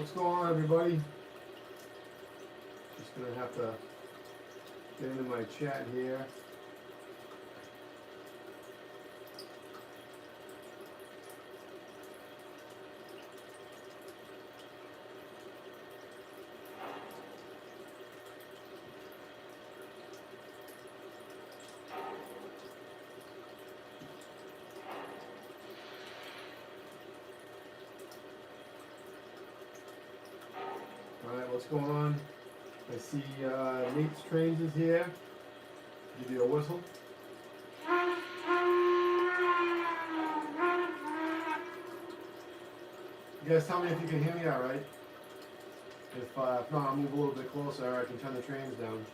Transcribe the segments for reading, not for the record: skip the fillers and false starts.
What's going on, everybody? Just gonna have to get into my chat here. What's going on? I see Nate's Trains is here. Give you a whistle. You guys tell me if you can hear me all right. If not, I'll move a little bit closer. I can turn the trains down.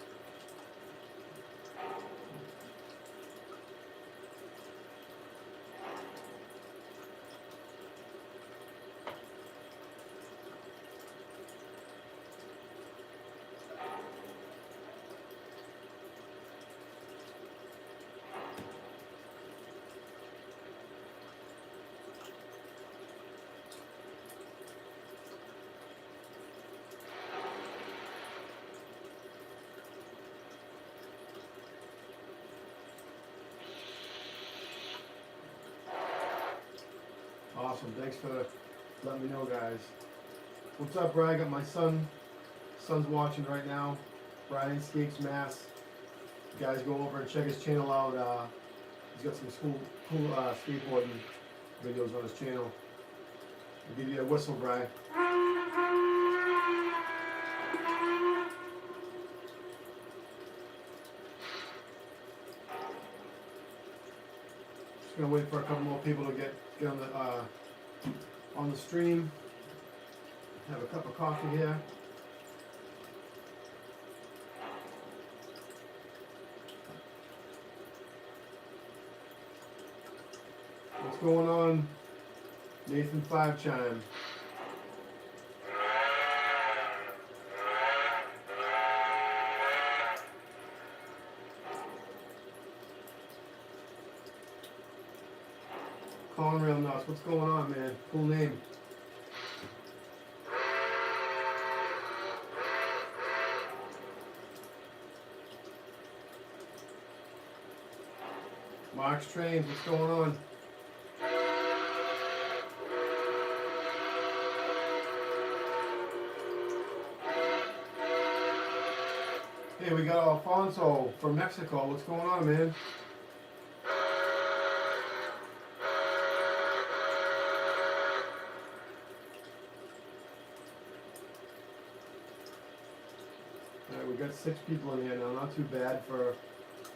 Awesome, thanks for letting me know, guys. What's up, Brian? I got my son's watching right now. Brian Skates Mass. You guys go over and check his channel out. He's got some cool skateboarding videos on his channel. I'll give you a whistle, Brian. Just gonna wait for a couple more people to get on the stream. Have a cup of coffee here. What's going on, Nathan Five Chime? Real Nuts, what's going on, man? Cool name. Mark's Trains, what's going on? Hey, we got Alfonso from Mexico. What's going on, man? We got 6 people in here now, not too bad for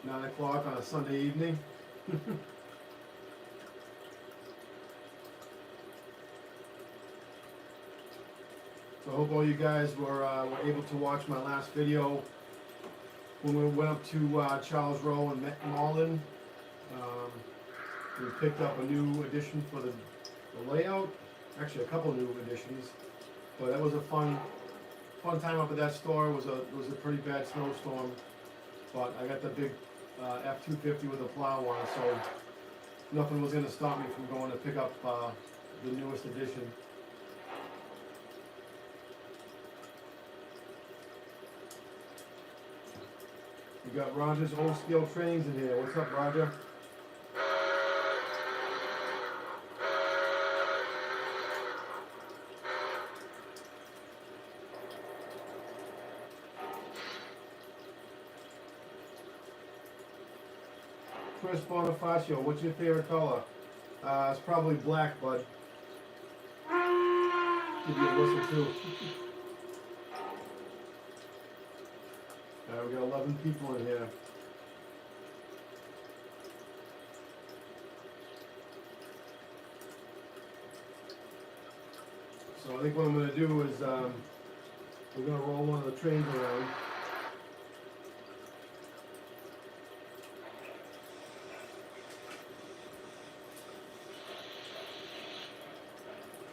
9 o'clock on a Sunday evening. So I hope all you guys were able to watch my last video when we went up to Charles Row and Malden. We picked up a new addition for the layout, actually a couple new additions, but that was a fun time up at that store. It was a pretty bad snowstorm, but I got the big F-250 with a plow on it, so nothing was going to stop me from going to pick up the newest edition. We got Roger's Old Scale Trains in here. What's up, Roger? Chris Bonifacio, what's your favorite color? It's probably black, bud. Give you a whistle too. We got 11 people in here. So I think what I'm going to do is we're going to roll one of the trains around.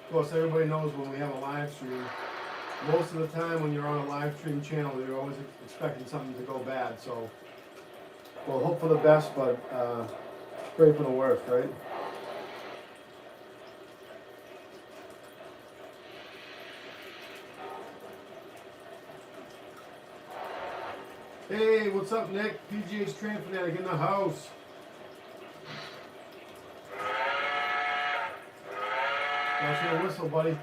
Of course, everybody knows when we have a live stream, most of the time when you're on a live stream channel, you're always expecting something to go bad. So we'll hope for the best, but pray for the worst, right? Hey, what's up, Nick? PGH Train Fanatic in the house. That's your whistle, buddy.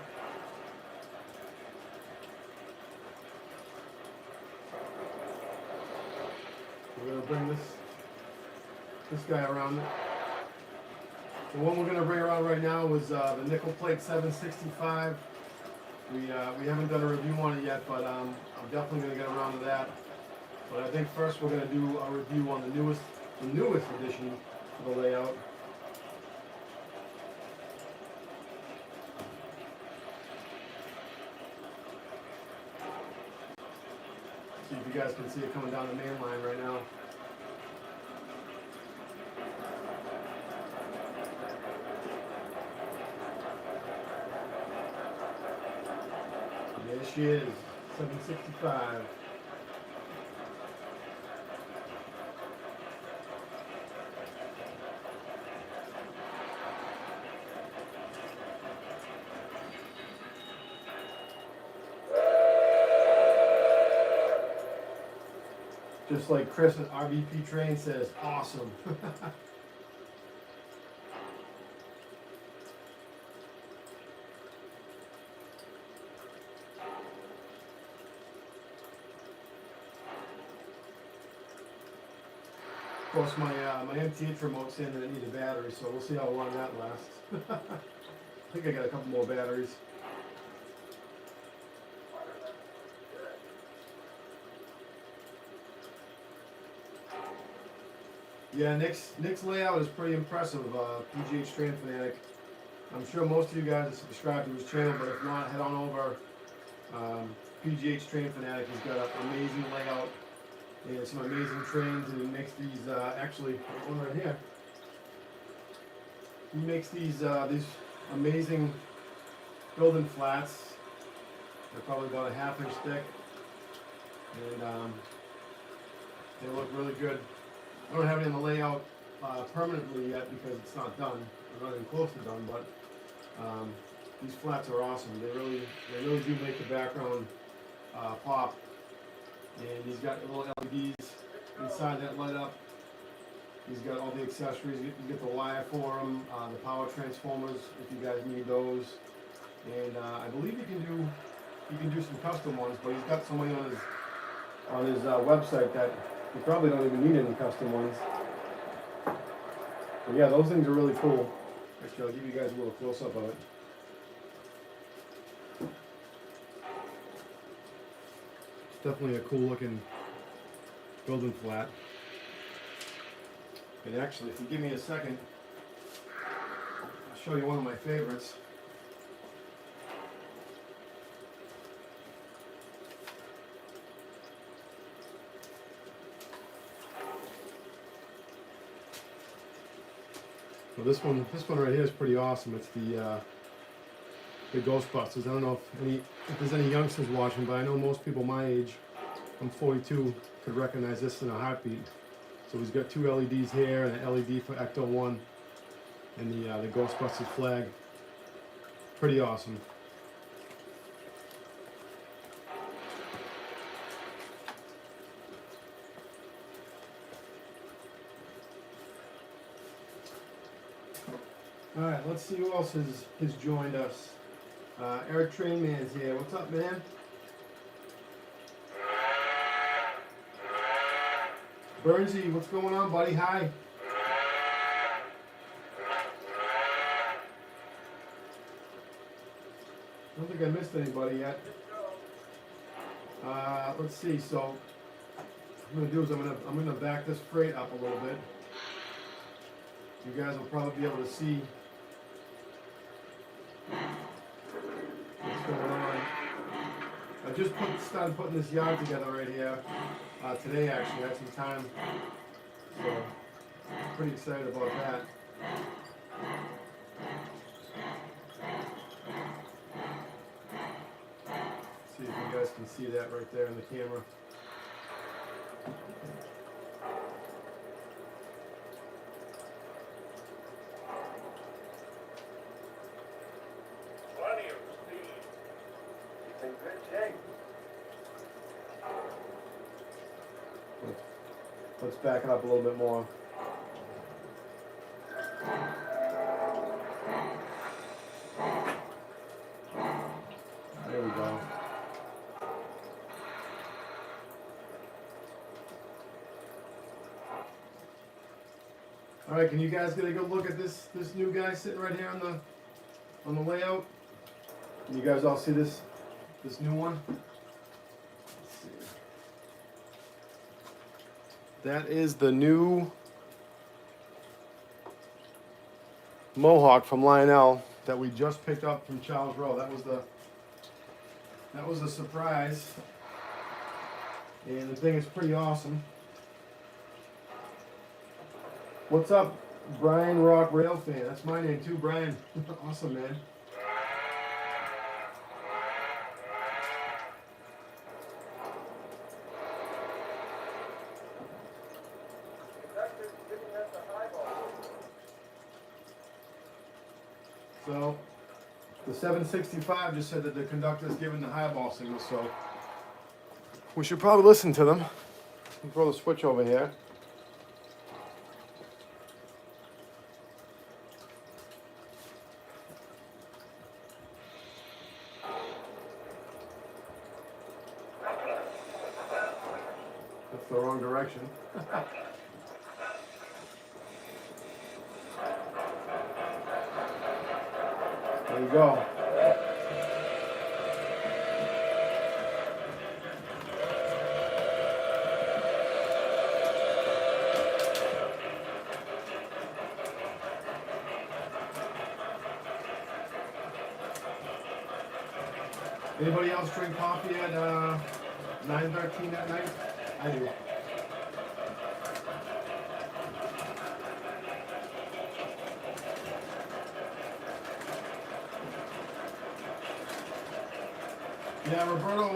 We're gonna bring this guy around. The one we're gonna bring around right now is the nickel plate 765. We haven't done a review on it yet, but I'm definitely gonna get around to that. But I think first we're gonna do a review on the newest edition of the layout. See if you guys can see it coming down the main line right now. There she is, 765. Just like Chris at RVP Train says, awesome. Of course, my MTH remote's saying that I need a battery, so we'll see how long that lasts. I think I got a couple more batteries. Yeah, Nick's layout is pretty impressive, PGH Train Fanatic. I'm sure most of you guys are subscribed to his channel, but if not, head on over. PGH Train Fanatic, he's got an amazing layout and some amazing trains, and he makes these, actually, one right here. He makes these amazing building flats. They're probably about a ½ inch thick, and they look really good. I don't have it in the layout permanently yet because it's not done. We're not even close to done, but these flats are awesome. They really do make the background pop. And he's got little LEDs inside that light up. He's got all the accessories. You get the wire for them, the power transformers if you guys need those. And I believe you can do some custom ones, but he's got so many on his website that you probably don't even need any custom ones. But yeah, those things are really cool. Actually, I'll give you guys a little close up of it. It's definitely a cool looking building flat. And actually, if you give me a second, I'll show you one of my favorites. Well, this one right here is pretty awesome. It's the Ghostbusters. I don't know if there's any youngsters watching, but I know most people my age, I'm 42, could recognize this in a heartbeat. So he's got two LEDs here, and an LED for Ecto 1, and the Ghostbusters flag. Pretty awesome. Alright, let's see who else has joined us. Eric Trainman's here. What's up, man? Bernsey, what's going on, buddy? Hi. I don't think I missed anybody yet. Let's see. So what I'm gonna do is I'm gonna back this freight up a little bit. You guys will probably be able to see what's going on. I just started putting this yard together right here today. Actually, I had some time, so I'm pretty excited about that. See if you guys can see that right there in the camera. Let's back it up a little bit more. There we go. All right, can you guys get a good look at this new guy sitting right here on the layout? Can you guys all see this new one? Let's see. That is the new Mohawk from Lionel that we just picked up from Charles Rowe. That was the surprise, and the thing is pretty awesome. What's up, Brian Rock Rail Fan? That's my name too, Brian. Awesome, man. So, the 765 just said that the conductor's giving the highball signal, so we should probably listen to them. Throw the switch over here. That's the wrong direction. There you go. Anybody else drink coffee at 9:13 at night? I do. Yeah, Roberto,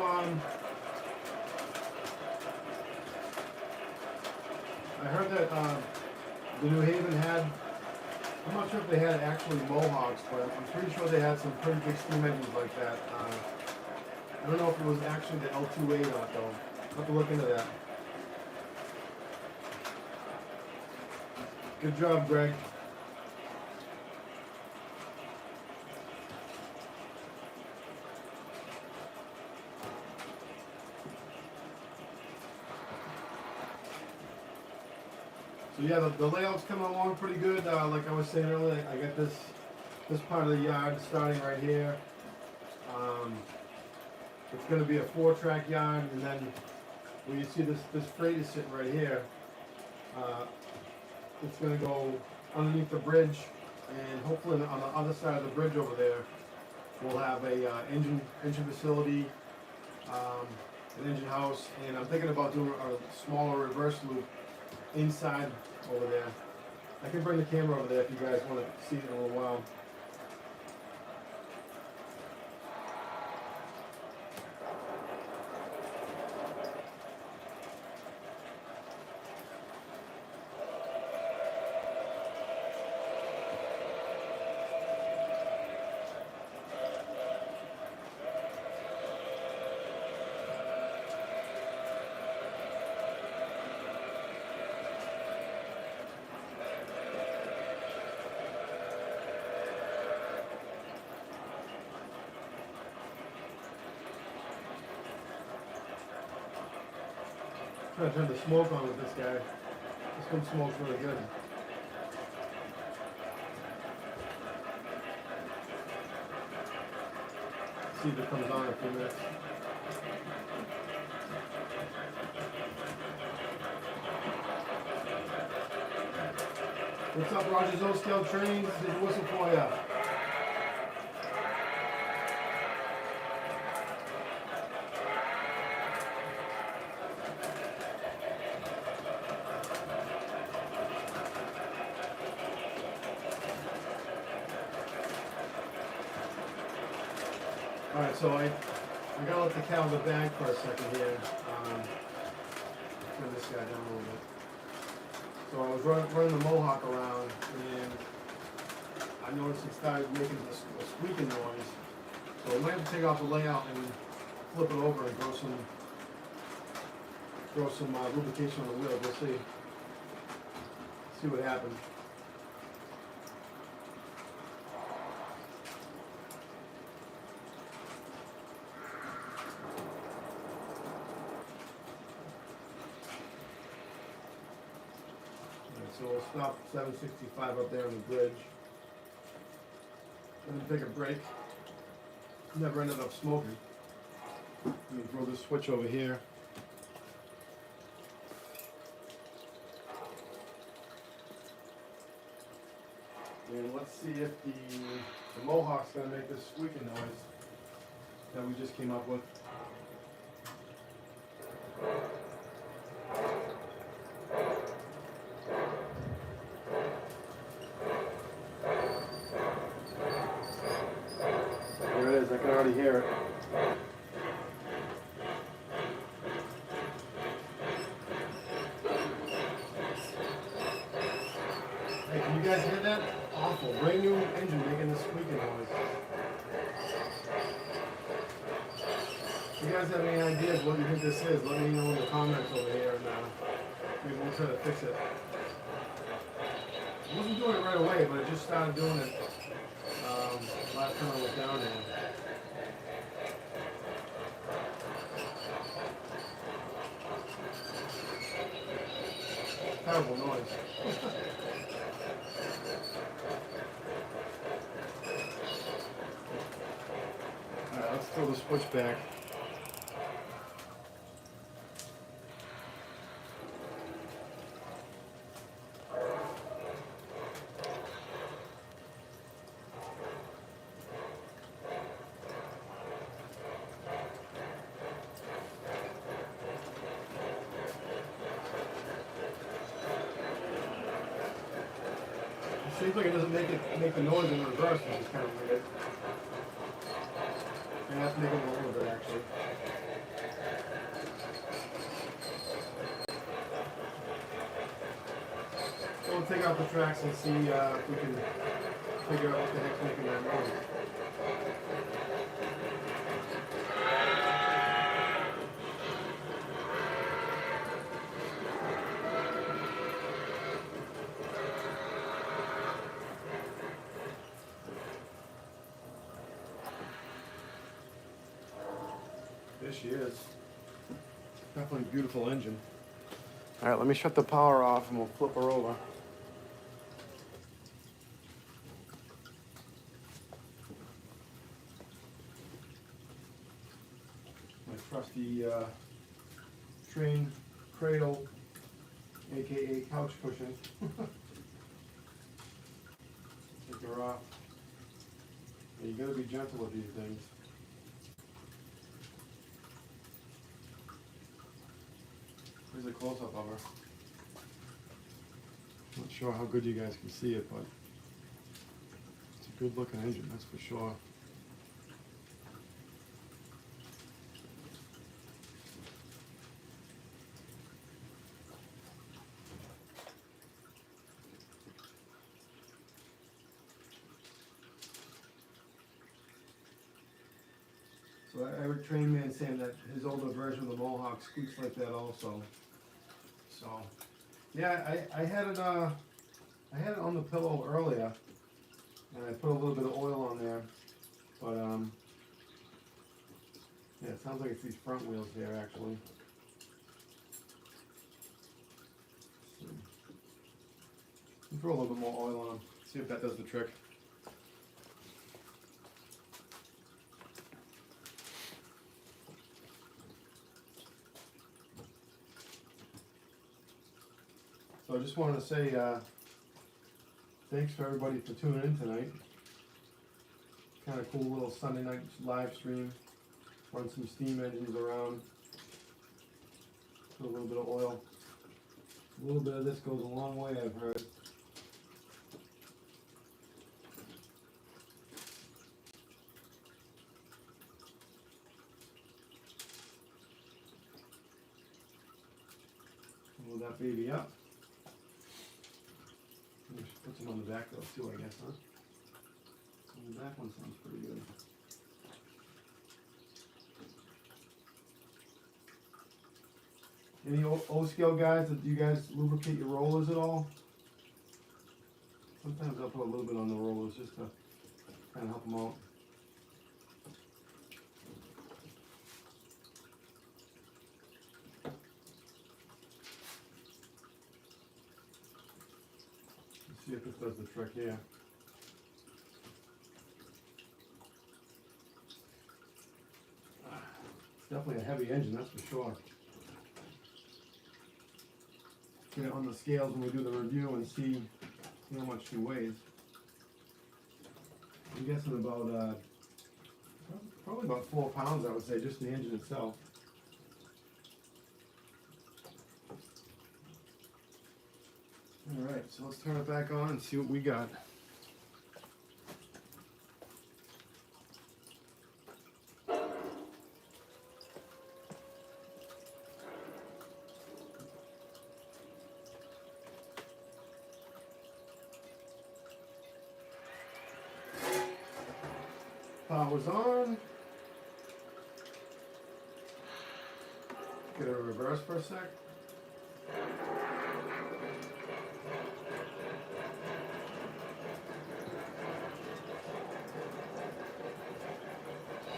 I heard that the New Haven had, I'm not sure if they had actually Mohawks, but I'm pretty sure they had some pretty big steam engines like that. I don't know if it was actually the L2A or not though. I'll have to look into that. Good job, Greg. So yeah, the layout's coming along pretty good. Like I was saying earlier, I got this part of the yard starting right here. It's going to be a 4-track yard, and then where you see this freight is sitting right here, it's going to go underneath the bridge, and hopefully on the other side of the bridge over there, we'll have a engine facility, an engine house, and I'm thinking about doing a smaller reverse loop inside over there. I can bring the camera over there if you guys want to see it in a little while. I'm trying to turn the smoke on with this guy. This one smokes really good. See if it comes on in a few minutes. What's up, Rogers O-Scale Trains? There's a whistle for ya. Alright, so I gotta let the cow in the bag for a second here. Turn this guy down a little bit. So I was running the Mohawk around, and I noticed it started making a squeaking noise. So I might have to take off the layout and flip it over and grow some throw some lubrication on the wheel. We'll see. See what happens. So we'll stop 765 up there on the bridge. And then take a break. Never ended up smoking. Let me throw this switch over here. And let's see if the Mohawk's gonna make this squeaking noise that we just came up with. There it is, I can already hear it. Hey, can you guys hear that? Awful, brand new engine making this squeaking noise. If you guys have any ideas what you think this is, let me know in the comments over here, and maybe we'll try to fix it. I wasn't doing it right away, but I just started doing it last time I went down there. Terrible noise. Alright, let's throw the switch back. Seems like it doesn't make the noise in reverse, which is kind of weird. And that's making it a little bit actually. So we'll take out the tracks and see if we can figure out what the heck's making that noise. There she is. Definitely a beautiful engine. All right, let me shut the power off and we'll flip her over. My trusty train cradle, aka couch cushion. Take her off. Yeah, you gotta be gentle with these things. Here's a close-up of her. Not sure how good you guys can see it, but it's a good looking engine, that's for sure. So I heard Train Man saying that his older version of the Mohawk squeaks like that also. So, yeah, I had it on the pillow earlier, and I put a little bit of oil on there, but yeah, it sounds like it's these front wheels there actually. Throw a little bit more oil on them, see if that does the trick. So I just wanted to say thanks for everybody for tuning in tonight. Kind of cool little Sunday night live stream. Run some steam engines around. Put a little bit of oil. A little bit of this goes a long way, I've heard. Load that baby up. Put some on the back though too, I guess, huh? The back one sounds pretty good. Any O-scale guys, do you guys lubricate your rollers at all? Sometimes I'll put a little bit on the rollers just to kind of help them out. Let's see if this does the trick here. It's definitely a heavy engine, that's for sure. Get it on the scales when we do the review and see how much she weighs. I'm guessing about probably about 4 pounds, I would say, just the engine itself. All right, so let's turn it back on and see what we got. Power's on. Get a reverse for a sec.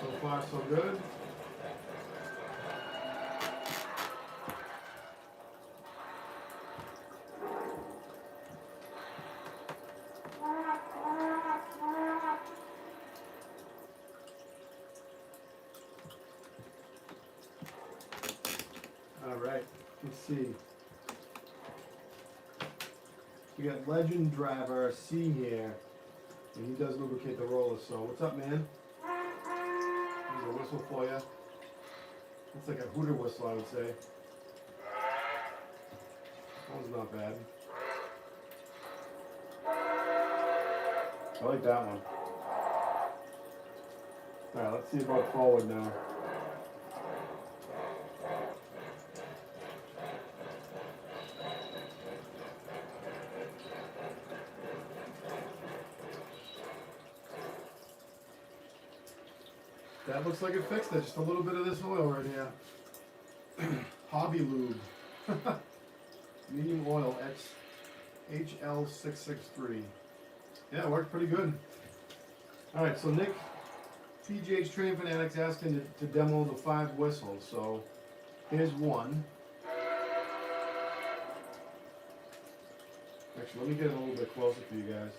So far, so good. Alright, let's see. We got Legend Driver C here, and he does lubricate the rollers. So, what's up, man? There's a whistle for you. It's like a hooter whistle, I would say. That one's not bad. I like that one. Alright, let's see about forward now. That looks like it fixed it. Just a little bit of this oil right here. Hobby Lube. Medium oil HL663. Yeah, it worked pretty good. Alright, so Nick, PGH Train Fanatics asking to demo the 5 whistles. So here's one. Actually, let me get it a little bit closer for you guys.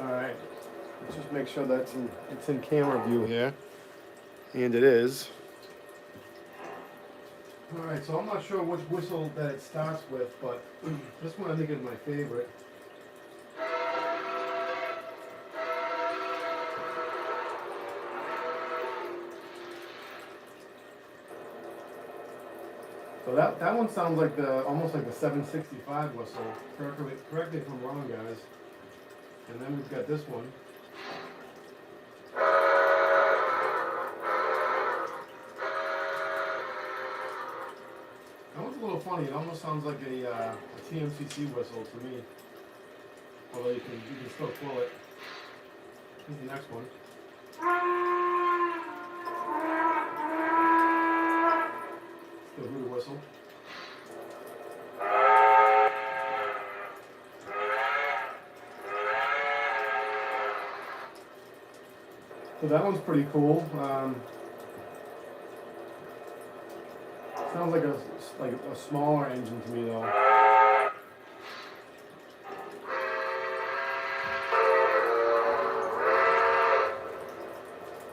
Alright, let's just make sure that's it's in camera view here. And it is. Alright, so I'm not sure which whistle that it starts with, but this one I think is my favorite. So that one sounds like almost like the 765 whistle. Correct me if I'm wrong, guys. And then we've got this one. That one's a little funny. It almost sounds like a TMCC whistle to me. Although you can still pull it. Here's the next one. It's the hooter whistle. So that one's pretty cool. Sounds like a smaller engine to me though.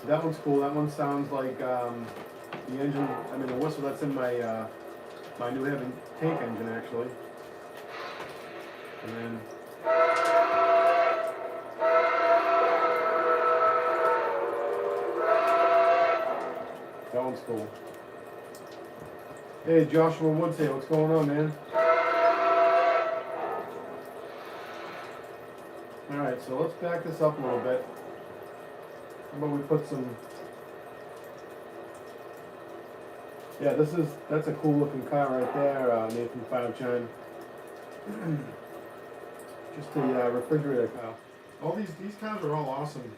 That one's cool. That one sounds like the engine. I mean the whistle that's in my my New Haven tank engine actually. And then. That one's cool. Hey, Joshua Woods here. What's going on, man? Alright, so let's back this up a little bit. How about we put some Yeah, that's a cool looking car right there, Nathan Five-Chime. Just a refrigerator car. All these cars are all awesome.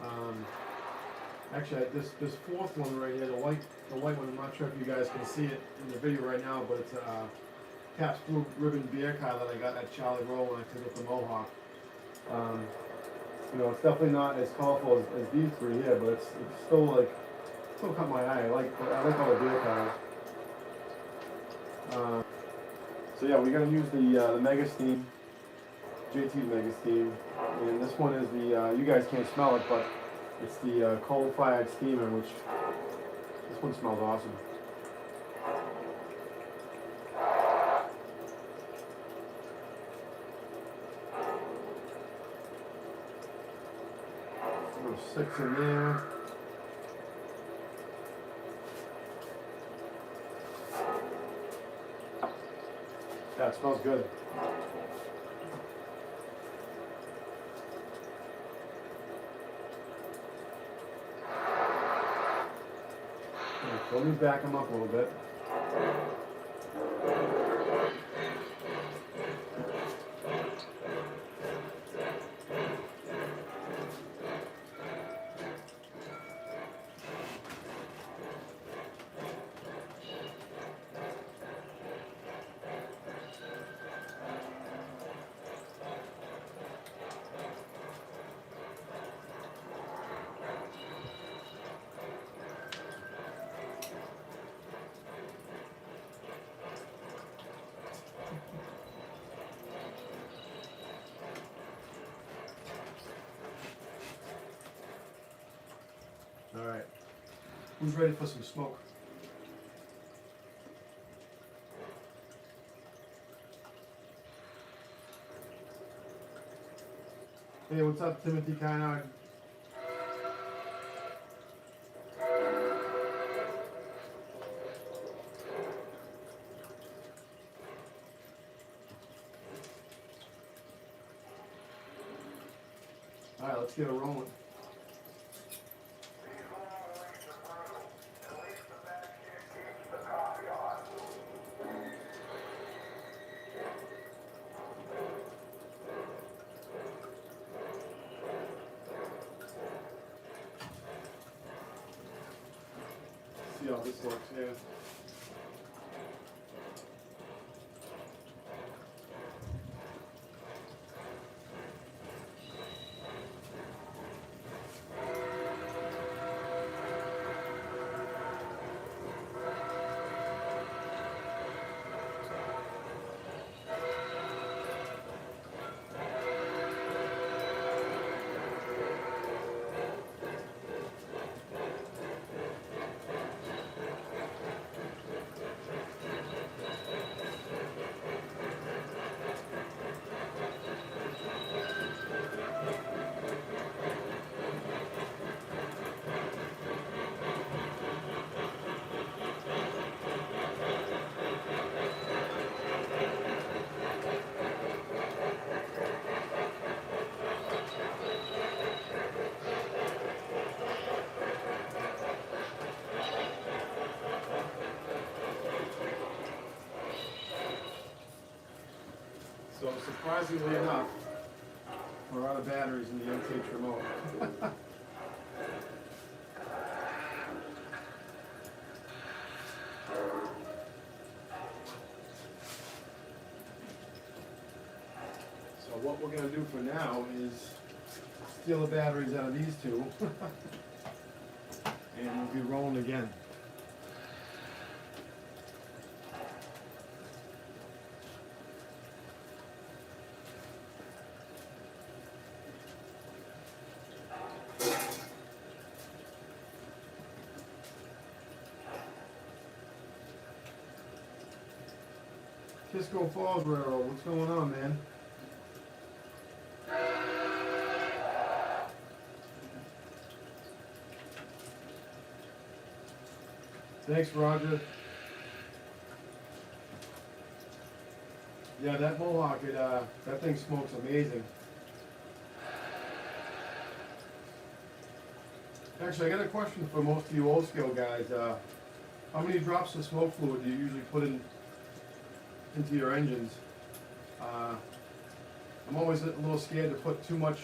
Um, Actually, this fourth one right here, the white one. I'm not sure if you guys can see it in the video right now, but it's a Pabst Blue Ribbon beer car that I got at Charlie Roll when I took it to Mohawk. You know, it's definitely not as colorful as these three here, but it's still caught my eye. I like all the beer cars. So yeah, we're gonna use the Mega Steam, JT's Mega Steam, and this one is the you guys can't smell it, but it's the coal-fired steamer, which this one smells awesome. Number 6 in there. Yeah, it smells good. Let me back them up a little bit. All right. Who's ready for some smoke? Hey, what's up, Timothy Kynard? All right, let's get it rolling. See how this looks here. So surprisingly enough, we're out of batteries in the MTH remote. So what we're going to do for now is steal the batteries out of these two and we'll be rolling again. Kisco Falls Railroad, what's going on, man? Thanks, Roger. Yeah, that Mohawk, that thing smokes amazing. Actually, I got a question for most of you old scale guys. How many drops of smoke fluid do you usually put into your engines? I'm always a little scared to put too much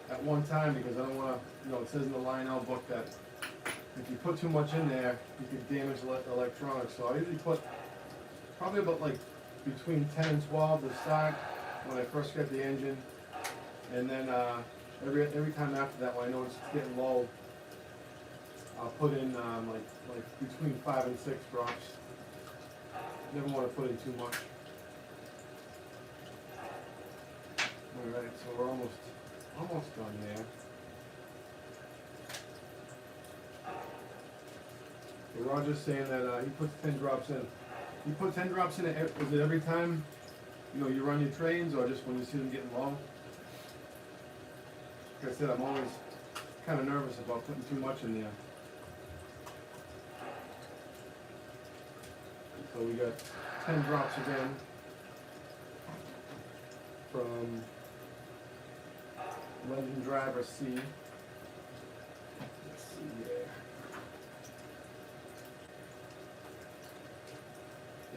at one time because I don't want to, you know, it says in the Lionel book that if you put too much in there, you could damage electronics. So I usually put probably about like between 10 and 12 to start when I first get the engine. And then every time after that, when I know it's getting low, I'll put in like between 5 and 6 drops. Never want to put in too much. Alright, so we're almost done there. So Roger's saying that he puts 10 drops in. You put 10 drops in, is it every time, you know, you run your trains or just when you see them getting low? Like I said, I'm always kind of nervous about putting too much in there. So we got 10 drops again from Legend Driver C. Let's see here.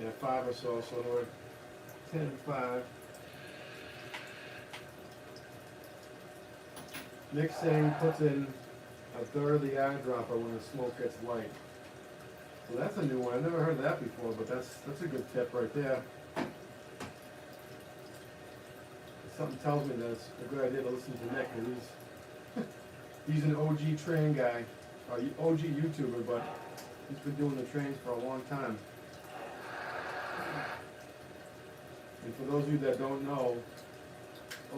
Yeah, 5 or so, so we're 10 and 5. Nick's saying he puts in a third of the eyedropper when the smoke gets light. So that's a new one. I've never heard that before, but that's a good tip right there. Something tells me that it's a good idea to listen to Nick, because he's an OG train guy, or OG YouTuber, but he's been doing the trains for a long time. And for those of you that don't know,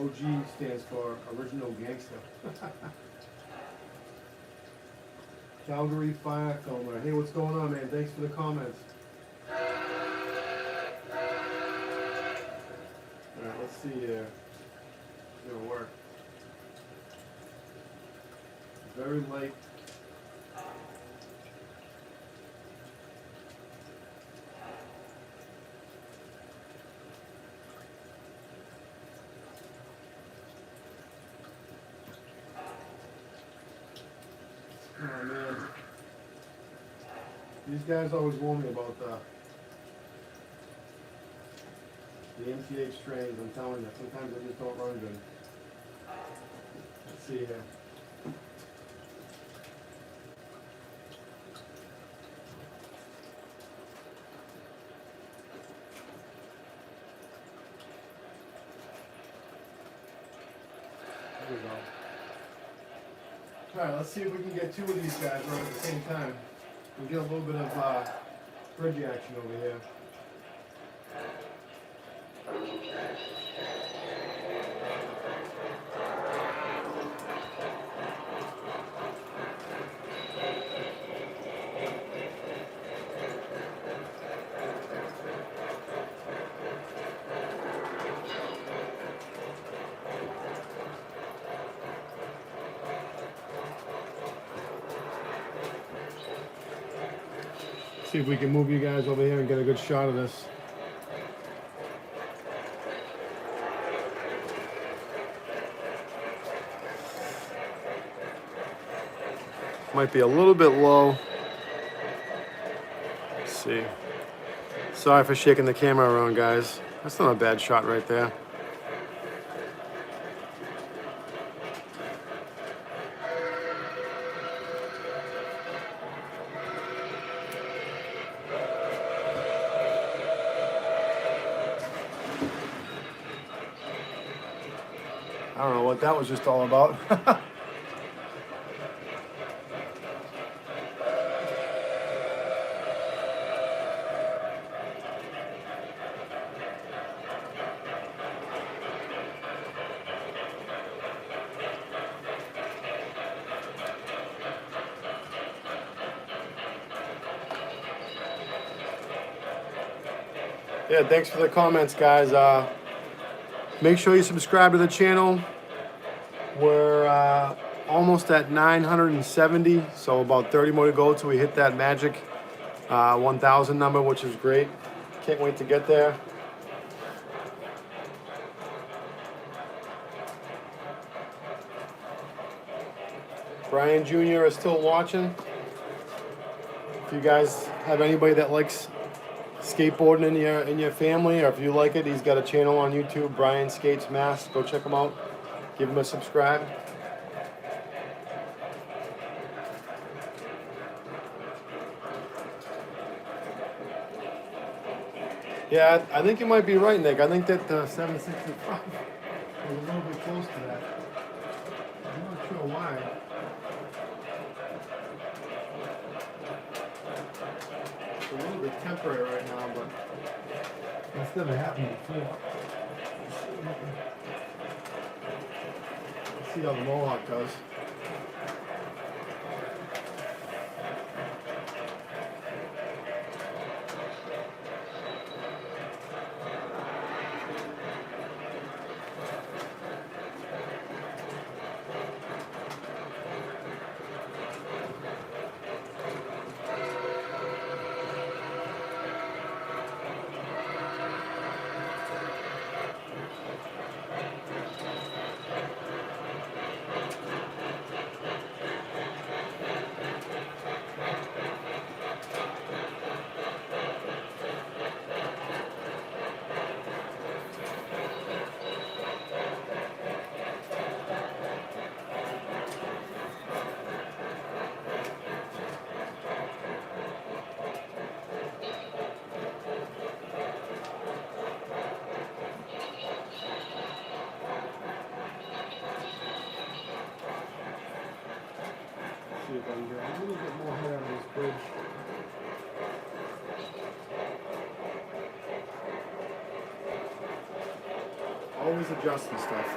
OG stands for Original Gangster. Calgary Fire Filmer. Hey, what's going on, man? Thanks for the comments. Alright, let's see here. It's gonna work. Very light. Oh man, these guys always warn me about the MTH trains. I'm telling you, sometimes they just don't run good. Let's see here. There we go. Alright, let's see if we can get 2 of these guys running at the same time. We'll get a little bit of bridge action over here. See if we can move you guys over here and get a good shot of this. Might be a little bit low. Let's see. Sorry for shaking the camera around, guys. That's not a bad shot right there. I don't know what that was just all about. Yeah, thanks for the comments, guys. Make sure you subscribe to the channel. We're almost at 970, so about 30 more to go till we hit that magic 1,000 number, which is great. Can't wait to get there. Brian Jr. is still watching. If you guys have anybody that likes skateboarding in your family, or if you like it, he's got a channel on YouTube, Brian Skates Mass. Go check him out. Give him a subscribe. Yeah, I think you might be right, Nick. I think that 765 was a little bit close to that. I'm not sure why. It's a little bit temporary right now, but that's never happened before. Let's see how the Mohawk does. See if I can get a little bit more hair on this bridge. Always adjusting stuff.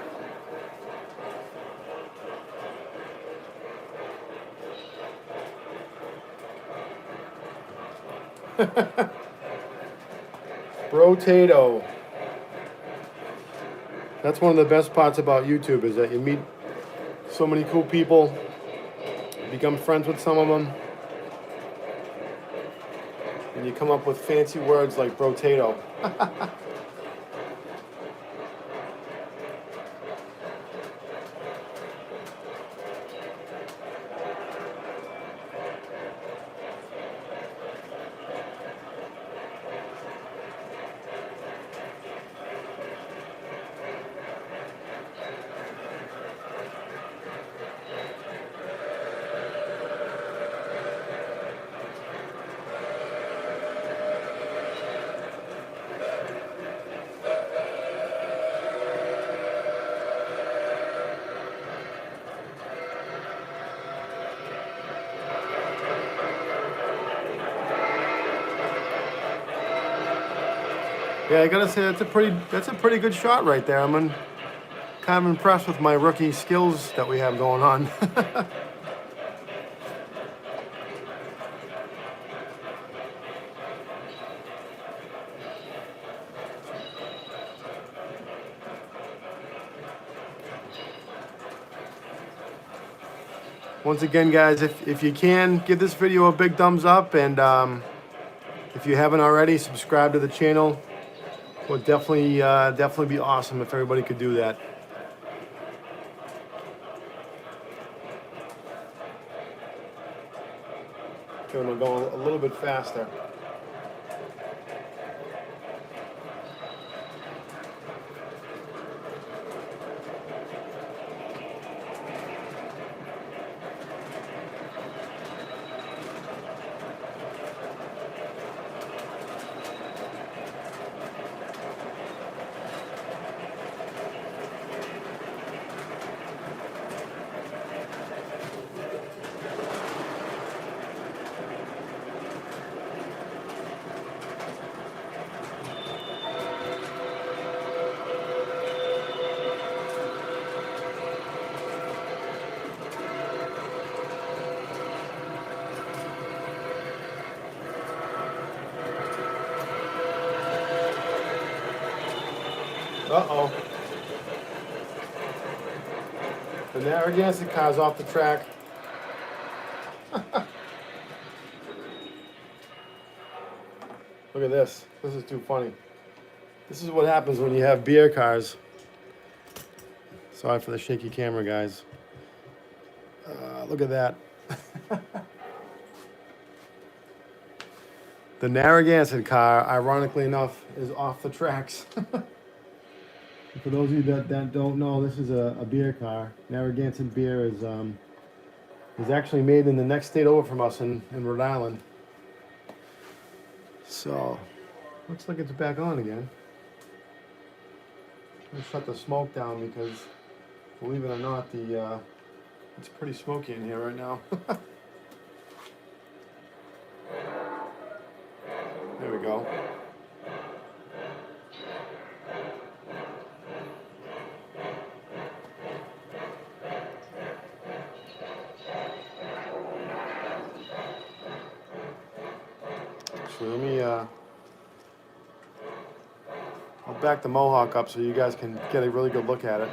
Brotato. That's one of the best parts about YouTube, is that you meet so many cool people, become friends with some of them, and you come up with fancy words like brotato. Yeah, I gotta say that's a pretty good shot right there. I'm kind of impressed with my rookie skills that we have going on. Once again, guys, if you can, give this video a big thumbs up, and if you haven't already, subscribe to the channel. Would definitely be awesome if everybody could do that. Okay, I'm gonna go a little bit faster. Uh-oh. The Narragansett car's off the track. Look at this. This is too funny. This is what happens when you have beer cars. Sorry for the shaky camera, guys. Look at that. The Narragansett car, ironically enough, is off the tracks. For those of you that don't know, this is a beer car. Narragansett beer is actually made in the next state over from us in Rhode Island. So, looks like it's back on again. Let's shut the smoke down because, believe it or not, it's pretty smoky in here right now. There we go. Actually, let me I'll back the Mohawk up so you guys can get a really good look at it.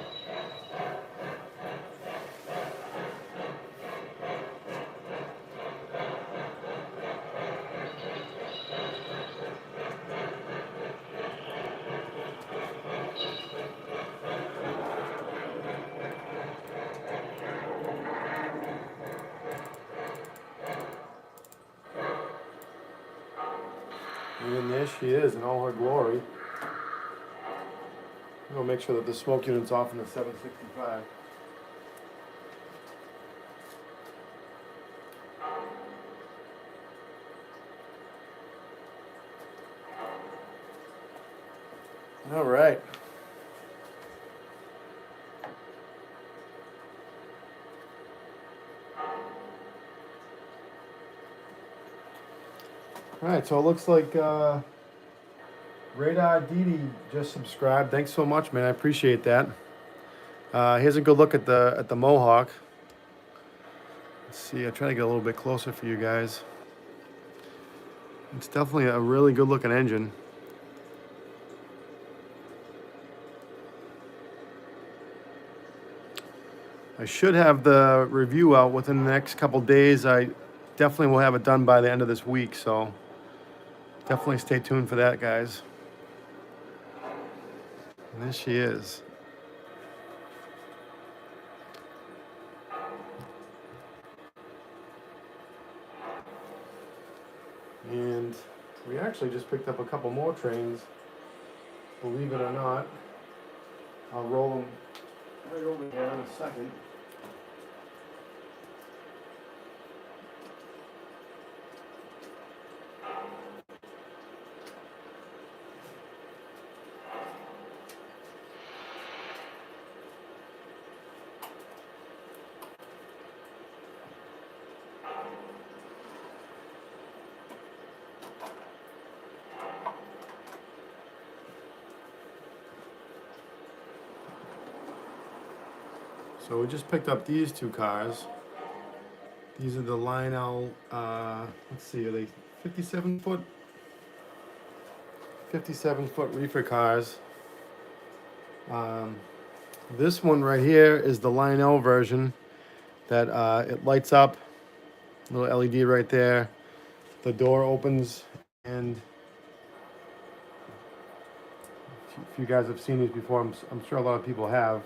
And there she is in all her glory. I'm gonna make sure that the smoke unit's off in the 765. All right. All right, so it looks like Radar Didi just subscribed. Thanks so much, man. I appreciate that. Here's a good look at the Mohawk. Let's see. I try to get a little bit closer for you guys. It's definitely a really good looking engine. I should have the review out within the next couple days. I definitely will have it done by the end of this week, so definitely stay tuned for that, guys. And there she is. And we actually just picked up a couple more trains, believe it or not. I'll roll them right over here in a second. So we just picked up these two cars. These are the Lionel, let's see, are they 57 foot? 57 foot reefer cars. This one right here is the Lionel version that it lights up, little LED right there. The door opens, and if you guys have seen these before, I'm sure a lot of people have.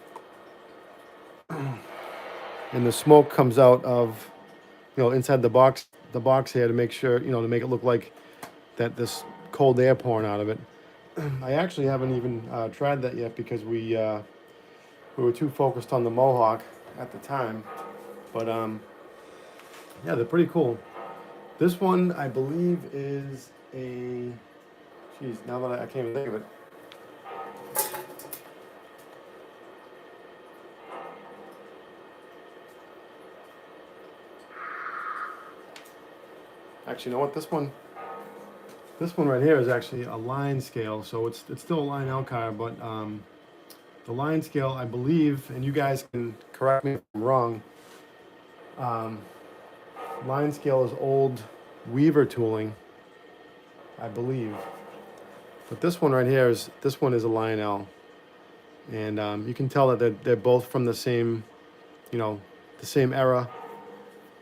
And the smoke comes out of, inside the box here to make sure, to make it look like that this cold air pouring out of it. I actually haven't even tried that yet because we were too focused on the Mohawk at the time. But yeah, they're pretty cool. This one, I believe, is a, geez, now that I can't even think of it. Actually, you know what? This one right here is actually a line scale, so it's still a Lionel car, but the line scale, I believe, and you guys can correct me if I'm wrong. Line scale is old Weaver tooling, I believe, but this one right here is a Lionel, and you can tell that they're both from the same, the same era.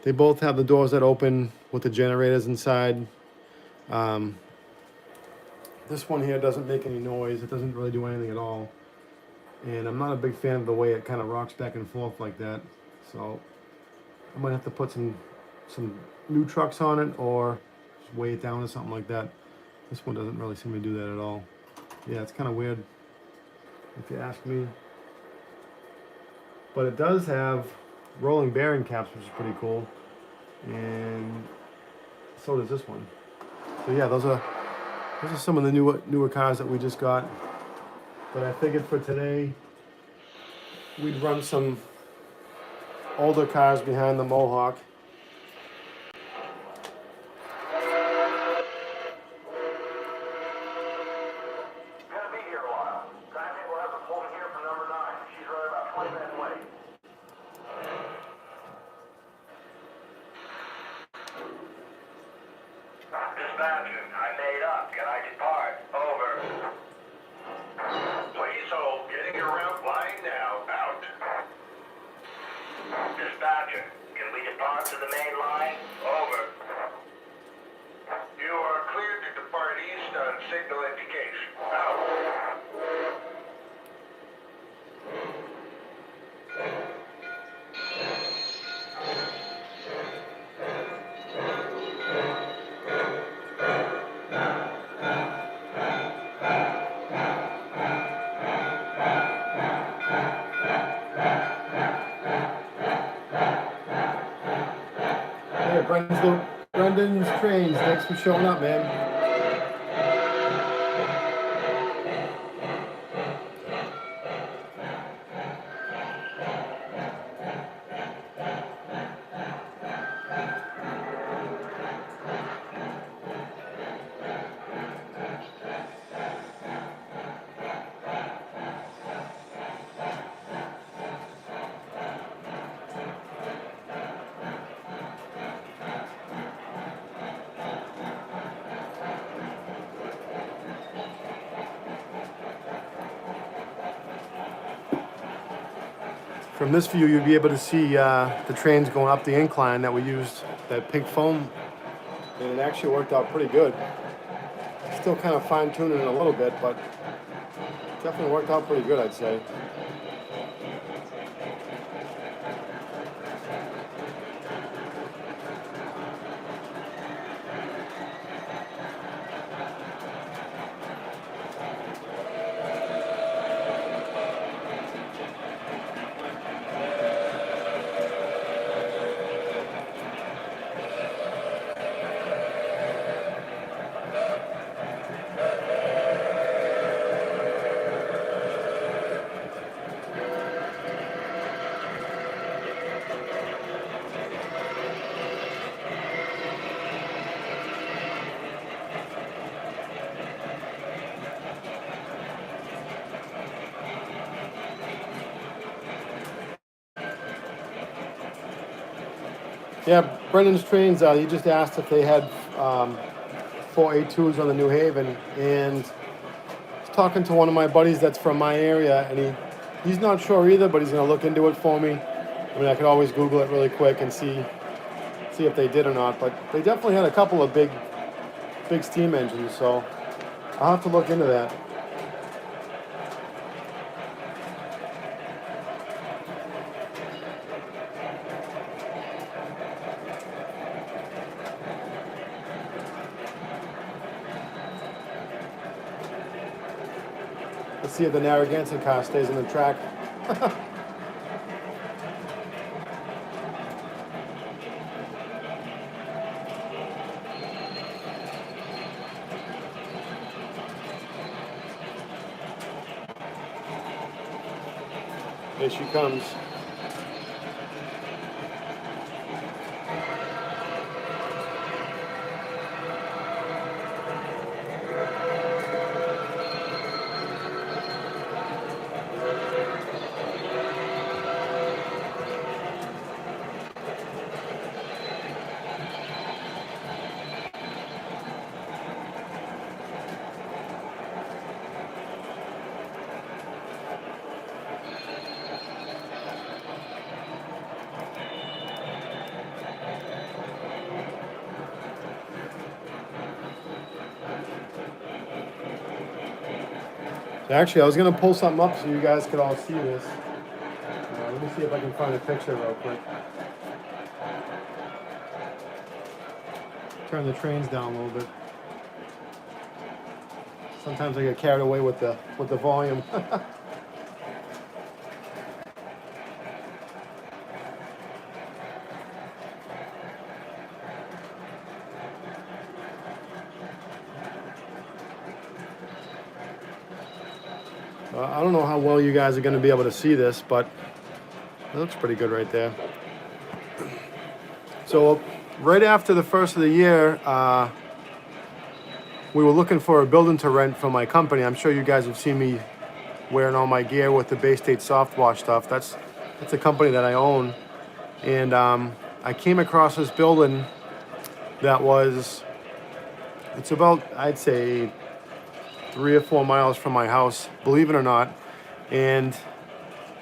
They both have the doors that open with the generators inside. This one here doesn't make any noise. It doesn't really do anything at all. And I'm not a big fan of the way it kind of rocks back and forth like that. So I might have to put some new trucks on it or just weigh it down or something like that. This one doesn't really seem to do that at all. Yeah, it's kind of weird, if you ask me. But it does have rolling bearing caps, which is pretty cool. And so does this one. So yeah, those are some of the newer cars that we just got. But I figured for today, we'd run some older cars behind the Mohawk. Gonna be here a while. I think we'll have to pull in here for number 9. She's running about 20 minutes late. Dispatching. I made up. Can I depart? Over. Please hold. Getting your route line now. Out. Dispatching. Can we depart to the main line? Over. You are cleared to depart east on signal indication. Out. Hey, Brendan's Trains, thanks for showing up, man. From this view, you'll be able to see the trains going up the incline that we used, that pink foam, and it actually worked out pretty good. Still kind of fine-tuning it a little bit, but definitely worked out pretty good, I'd say. Yeah, Brendan's Trains, he just asked if they had 482s on the New Haven, and I was talking to one of my buddies that's from my area, and he's not sure either, but he's going to look into it for me. I mean, I could always Google it really quick and see if they did or not, but they definitely had a couple of big steam engines, so I'll have to look into that. Let's see if the Narragansett car stays on the track. Here she comes. Actually, I was going to pull something up so you guys could all see this. Let me see if I can find a picture real quick. turn the trains down a little bit. Sometimes I get carried away with the volume. I don't know how well you guys are going to be able to see this, but it looks pretty good right there. So right after the first of the year, we were looking for a building to rent for my company. I'm sure you guys have seen me wearing all my gear with the Bay State Soft Wash stuff. That's a company that I own. And I came across this building that it's about, I'd say, 3 or 4 miles from my house, believe it or not. And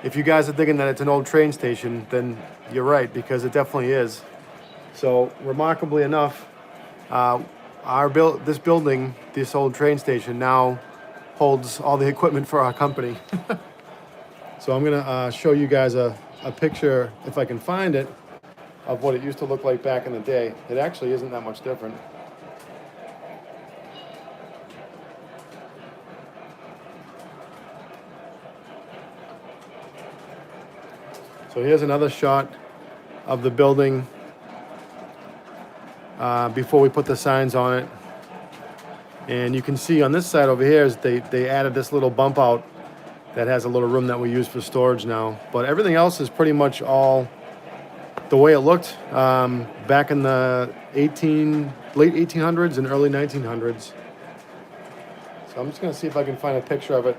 if you guys are thinking that it's an old train station, then you're right, because it definitely is. So remarkably enough, this building, this old train station, now holds all the equipment for our company. So I'm gonna show you guys a picture, if I can find it, of what it used to look like back in the day. It actually isn't that much different. So here's another shot of the building before we put the signs on it. And you can see on this side over here is they added this little bump out that has a little room that we use for storage now. But everything else is pretty much all the way it looked back in the late 1800s and early 1900s. So I'm just gonna see if I can find a picture of it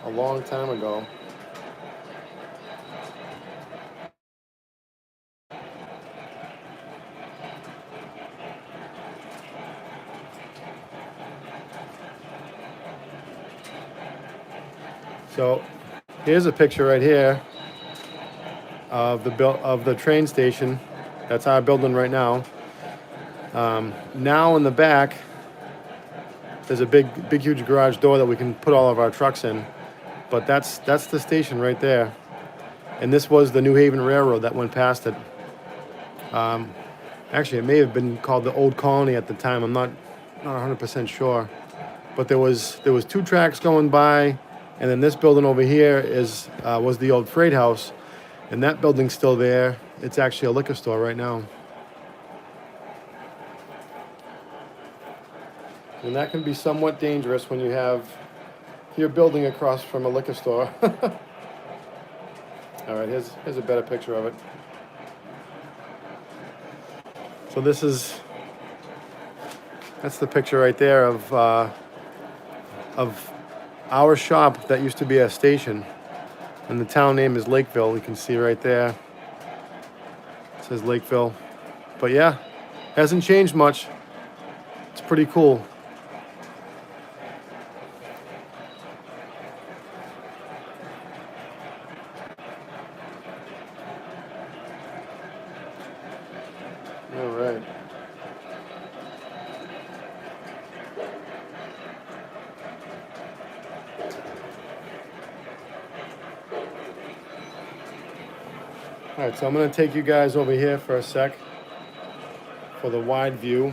a long time ago. So here's a picture right here of the train station. That's our building right now. Now in the back, there's a big huge garage door that we can put all of our trucks in. But that's the station right there. And this was the New Haven Railroad that went past it. Actually, it may have been called the Old Colony at the time. I'm not 100% sure. But there was 2 tracks going by. And then this building over here was the old freight house, and that building's still there. It's actually a liquor store right now. And that can be somewhat dangerous when you have your building across from a liquor store. All right, here's a better picture of it. So that's the picture right there of our shop that used to be a station, and the town name is Lakeville. You can see right there. It says Lakeville. But yeah, hasn't changed much. It's pretty cool. All right. All right, so I'm going to take you guys over here for a sec for the wide view.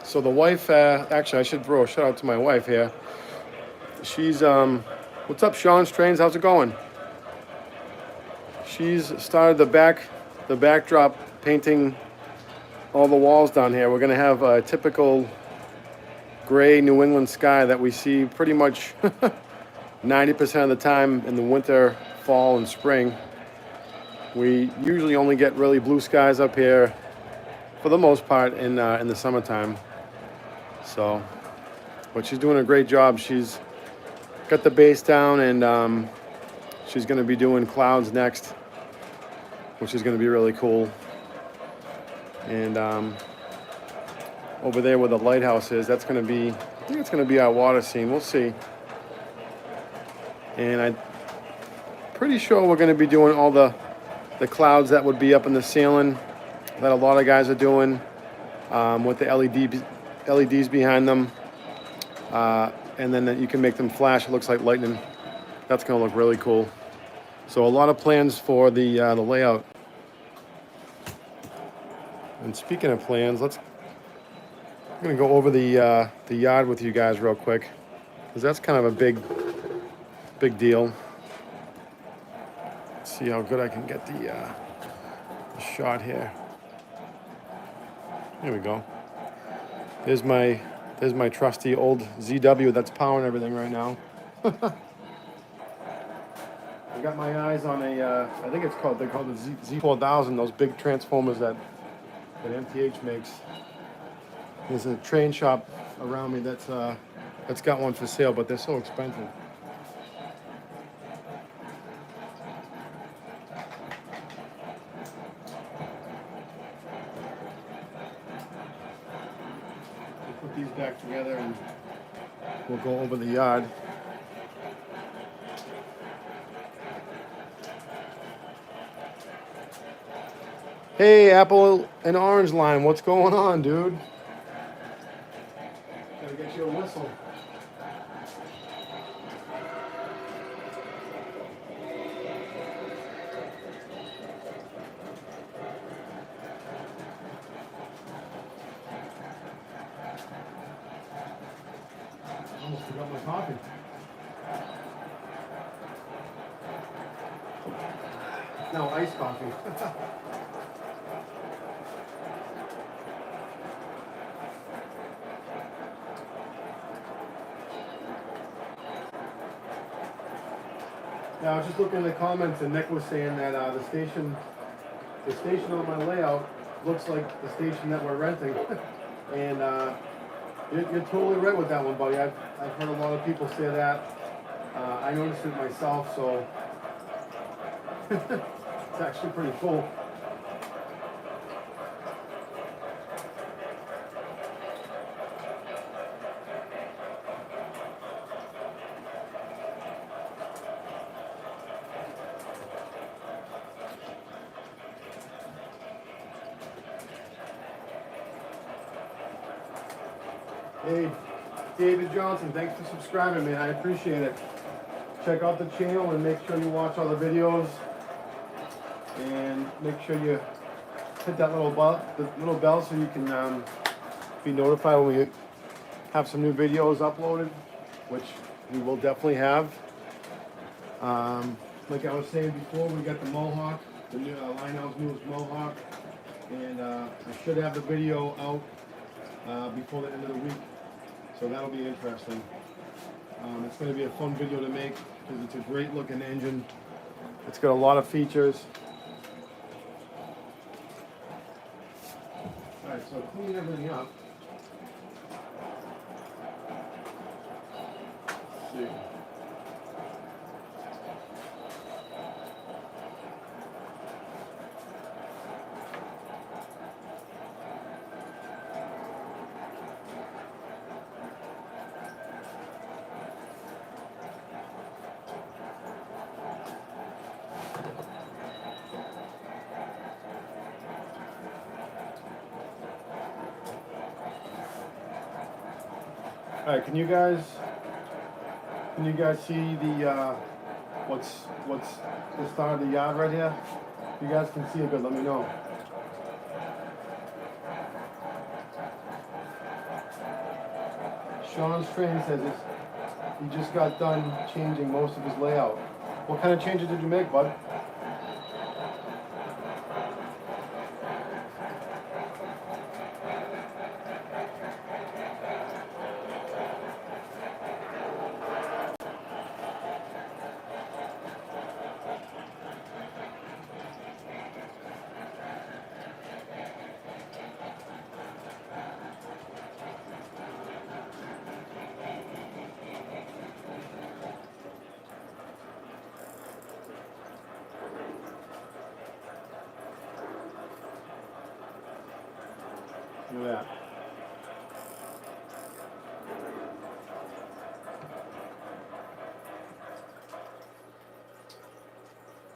So the wife, actually I should throw a shout out to my wife here. She's, what's up Sean's Trains, how's it going? She's started the backdrop painting all the walls down here. We're going to have a typical gray New England sky that we see pretty much 90% of the time in the winter, fall, and spring. We usually only get really blue skies up here for the most part in the summertime. So, but she's doing a great job. She's got the base down, and she's going to be doing clouds next, which is going to be really cool. And over there where the lighthouse is, that's going to be, I think it's going to be our water scene. We'll see. And I'm pretty sure we're going to be doing all the clouds that would be up in the ceiling that a lot of guys are doing with the LEDs behind them. And then you can make them flash. It looks like lightning. That's going to look really cool. So a lot of plans for the layout. And speaking of plans, I'm gonna go over the yard with you guys real quick, because that's kind of a big deal. Let's see how good I can get the shot here. There we go. There's my trusty old ZW that's powering everything right now. I got my eyes on I think they're called the Z4000, those big transformers that MTH makes. There's a train shop around me that's got one for sale, but they're so expensive. We'll put these back together and we'll go over the yard. Hey, Apple and Orange Line, what's going on, dude? Gotta get you a whistle. Almost forgot my coffee. No, iced coffee. Yeah, I was just looking in the comments, and Nick was saying that the station on my layout looks like the station that we're renting. And you're totally right with that one, buddy. I've heard a lot of people say that. I noticed it myself, so it's actually pretty cool. Hey, David Johnson, thanks for subscribing, man. I appreciate it. Check out the channel and make sure you watch all the videos. And make sure you hit that little bell so you can be notified when we have some new videos uploaded, which we will definitely have. Like I was saying before, we got the Mohawk, the new Lionel's newest Mohawk, and I should have the video out before the end of the week. So that'll be interesting. It's going to be a fun video to make because it's a great looking engine. It's got a lot of features. Alright, so clean everything up. Let's see. All right, can you guys see the what's the start of the yard right here? If you guys can see it good, let me know. Sean's train says he just got done changing most of his layout. What kind of changes did you make, bud? Look at that.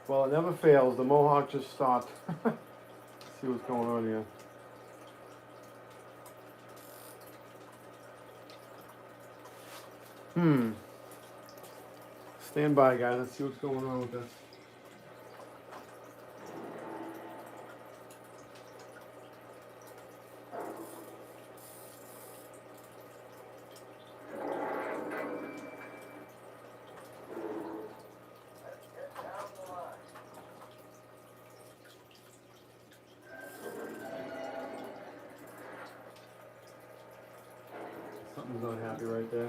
Well, it never fails. The Mohawk just stopped. Let's see what's going on here. Stand by, guys. Let's see what's going on with this. He's not happy right there.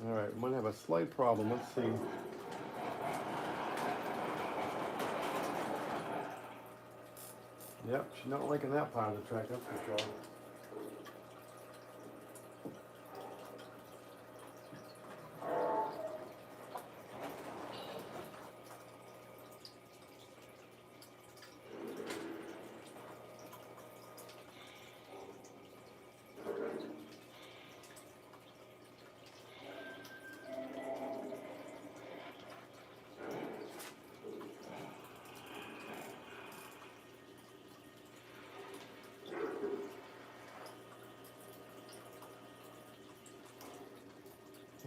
All right, we might have a slight problem. Let's see. Yep, she's not liking that part of the track, that's for sure.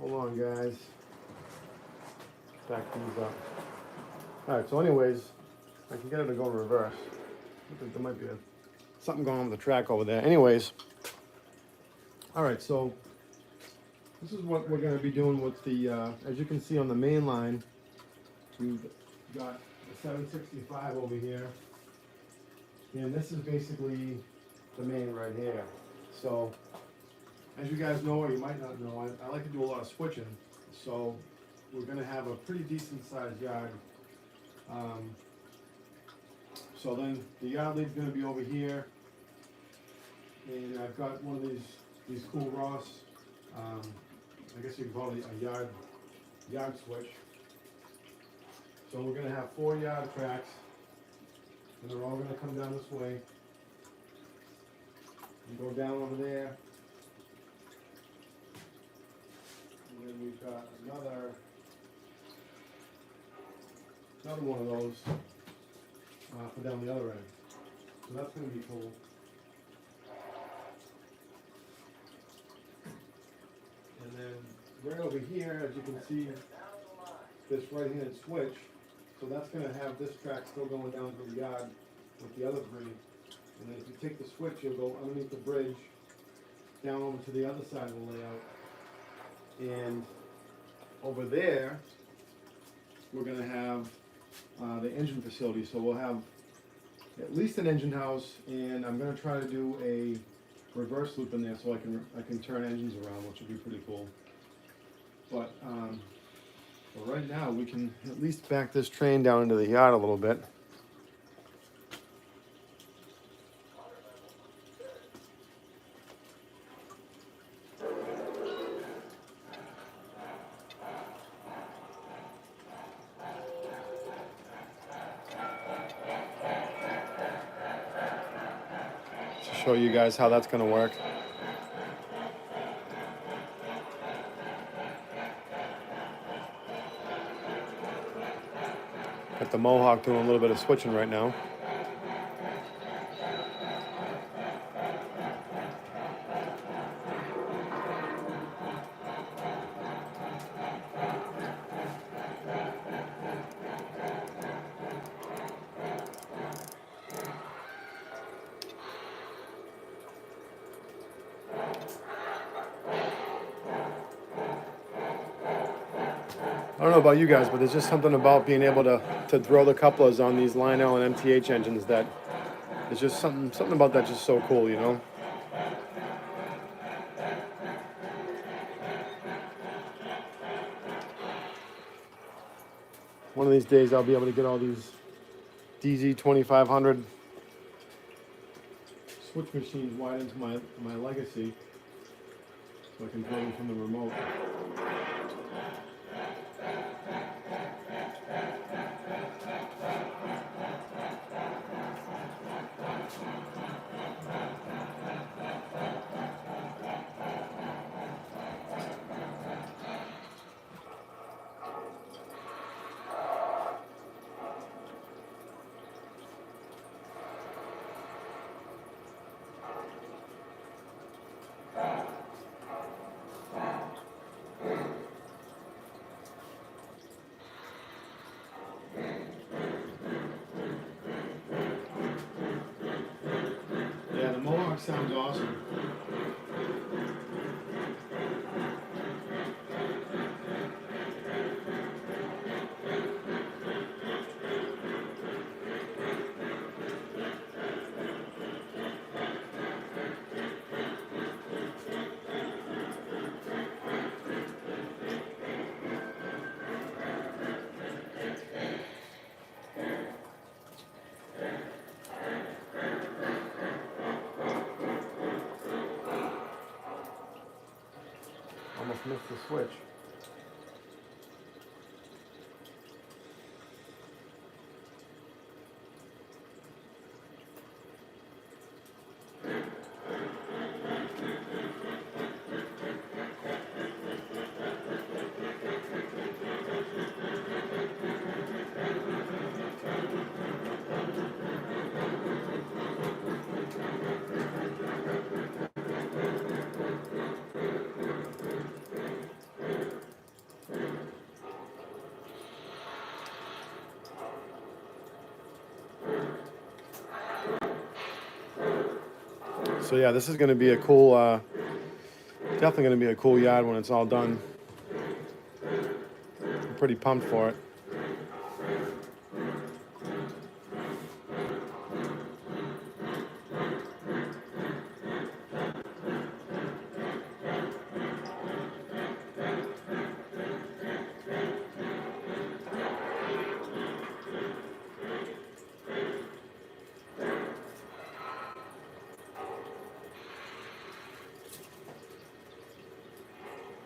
Hold on, guys. Back these up. Alright, so anyways, I can get it to go in reverse. I think there might be something going on with the track over there. Anyways, alright, so this is what we're going to be doing with the, as you can see on the main line, we've got the 765 over here. And this is basically the main right here. So, as you guys know, or you might not know, I like to do a lot of switching. So we're going to have a pretty decent sized yard. So then the yard lead's going to be over here. And I've got one of these cool Ross, I guess you can call it a yard switch. So we're going to have 4 yard tracks. And they're all going to come down this way. And go down over there. And then we've got another one of those for down the other end. So that's going to be cool. And then right over here, as you can see, this right-handed switch. So that's going to have this track still going down to the yard with the other 3. And then if you take the switch, you'll go underneath the bridge, down over to the other side of the layout. And over there, we're going to have the engine facility. So we'll have at least an engine house, and I'm going to try to do a reverse loop in there so I can turn engines around, which would be pretty cool. But right now, we can at least back this train down into the yard a little bit. To show you guys how that's going to work. Got the Mohawk doing a little bit of switching right now. I don't know about you guys, but there's just something about being able to throw the couplers on these Lionel and MTH engines that is just something about that just so cool, you know? One of these days I'll be able to get all these DZ 2500 switch machines wired into my Legacy so I can play them from the remote. Awesome. Almost missed the switch. So yeah, this is going to be a cool, definitely going to be a cool yard when it's all done. I'm pretty pumped for it.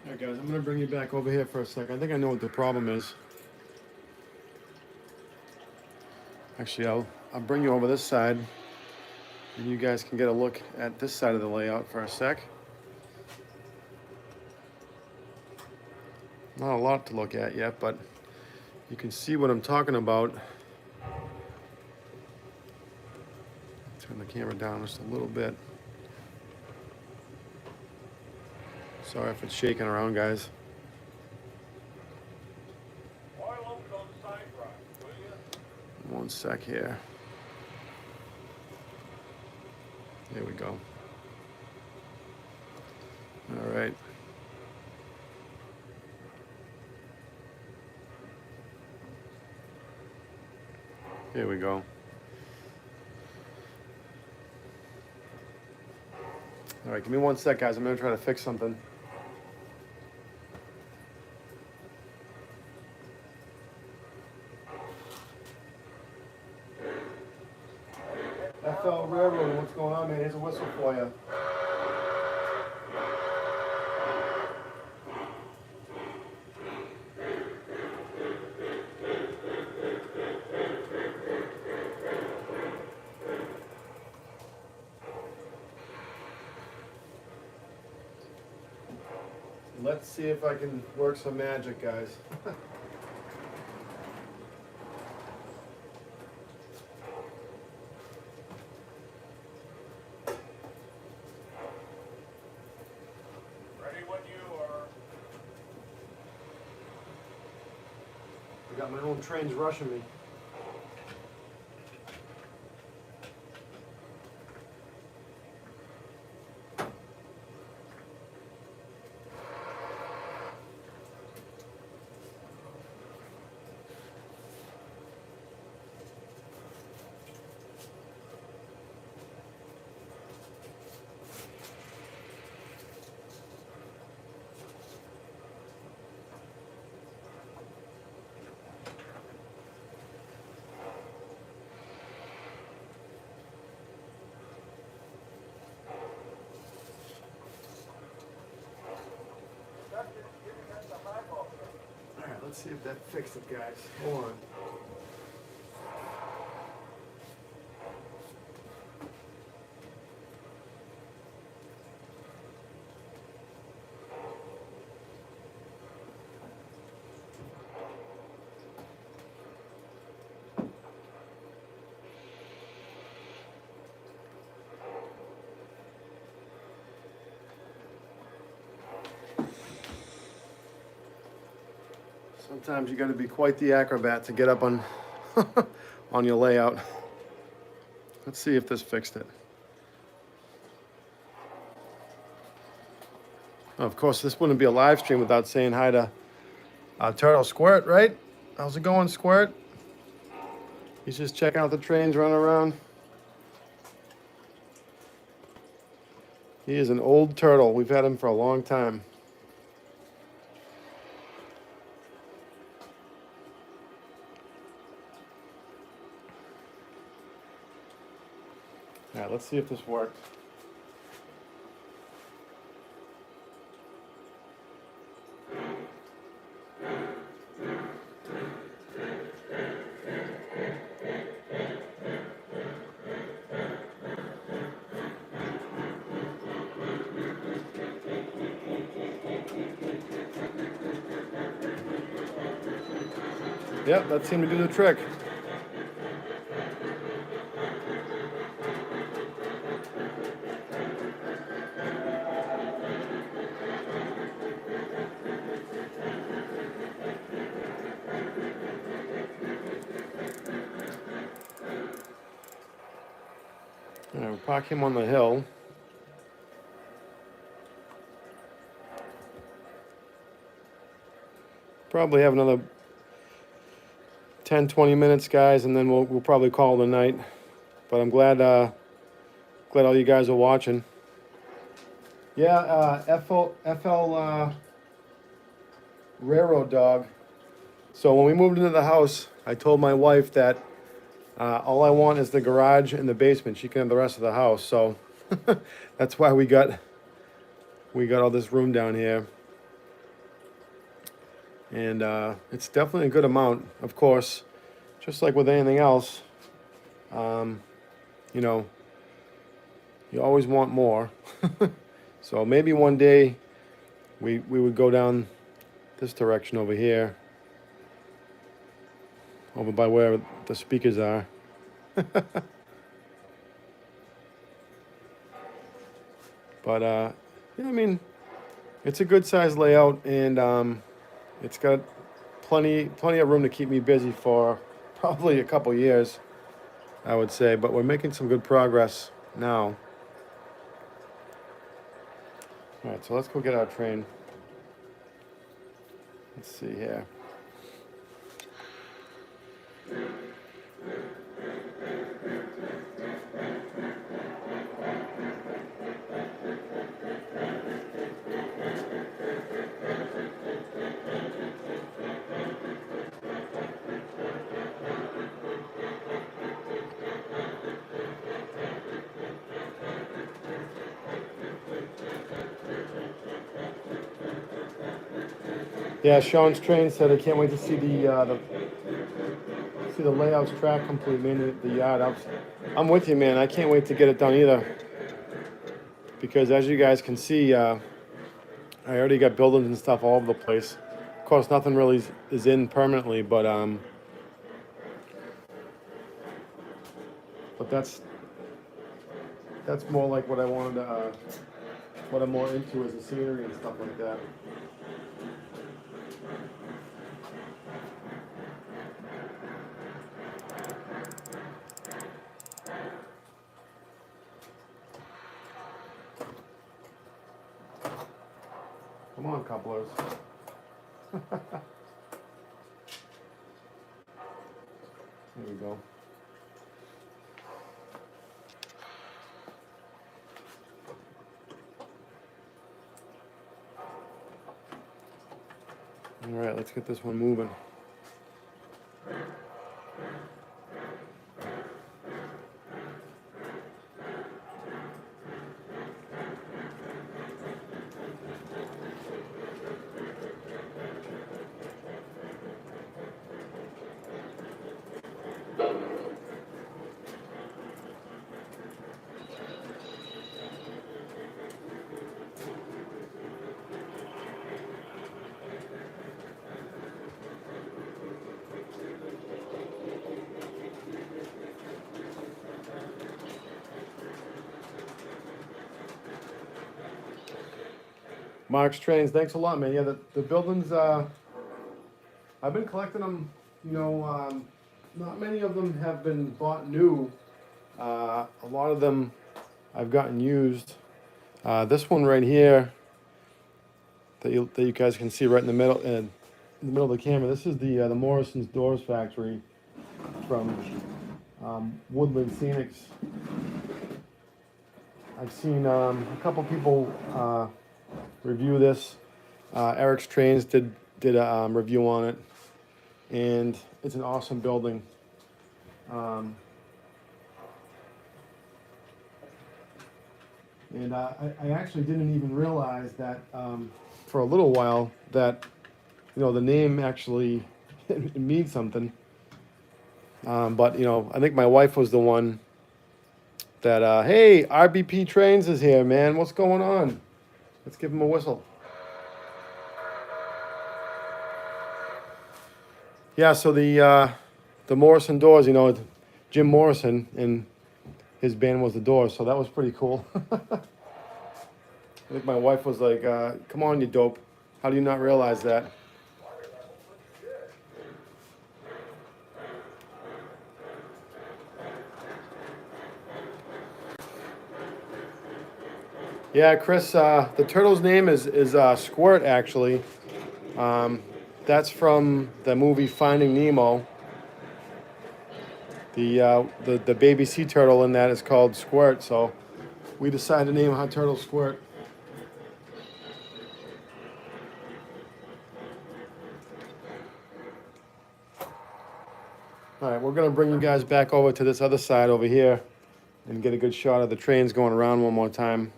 Alright guys, I'm going to bring you back over here for a second. I think I know what the problem is. Actually, I'll bring you over this side and you guys can get a look at this side of the layout for a sec. Not a lot to look at yet, but you can see what I'm talking about. Turn the camera down just a little bit. Sorry if it's shaking around, guys. One sec here. There we go. All right. Here we go. All right, give me one sec, guys. I'm gonna try to fix something. FL Railroad, what's going on, man? Here's a whistle for you. Let's see if I can work some magic, guys. Ready when you are. I got my own trains rushing me. Alright, let's see if that fixed it, guys. Hold on. Sometimes you got to be quite the acrobat to get up on on your layout. Let's see if this fixed it. Of course, this wouldn't be a live stream without saying hi to Turtle Squirt, right? How's it going, Squirt? He's just checking out the trains running around. He is an old turtle. We've had him for a long time. All right, let's see if this worked. Yep, that seemed to do the trick. All right, we'll park him on the hill. Probably have another 10-20 minutes, guys, and then we'll probably call it a night. But I'm glad all you guys are watching. Yeah, FL Railroad Dog. So when we moved into the house, I told my wife that all I want is the garage and the basement. She can have the rest of the house. So that's why we got all this room down here. And it's definitely a good amount, of course. Just like with anything else, you know, you always want more. So maybe one day we would go down this direction over here, over by where the speakers are. But yeah, I mean, it's a good size layout, and it's got plenty of room to keep me busy for probably a couple years, I would say. But we're making some good progress now. All right, so let's go get our train. Let's see here. Yeah, Sean's train said I can't wait to see the layouts track complete, man. The yard. I'm with you, man. I can't wait to get it done either. Because as you guys can see, I already got buildings and stuff all over the place. Of course, nothing really is in permanently, but that's more like what I wanted to, what I'm more into is the scenery and stuff like that. Come on, couplers. There we go. All right, let's get this one moving. Mark's Trains, thanks a lot, man. Yeah, the buildings, I've been collecting them, you know, not many of them have been bought new. A lot of them I've gotten used. This one right here that you guys can see right in the middle of the camera. This is the Morrison's Doors factory from Woodland Scenics. I've seen a couple people review this. Eric's Trains did a review on it, and it's an awesome building. And I actually didn't even realize that for a little while that, you know, the name actually it means something. But, you know, I think my wife was the one that, hey, RBP Trains is here, man. What's going on? Let's give him a whistle. Yeah, so the Morrison Doors, you know, Jim Morrison, and his band was the Doors, so that was pretty cool. I think my wife was like, come on, you dope. How do you not realize that? Yeah, Chris, the turtle's name is Squirt, actually. That's from the movie Finding Nemo. The baby sea turtle in that is called Squirt, so we decided to name our turtle Squirt. All right, we're gonna bring you guys back over to this other side over here and get a good shot of the trains going around one more time.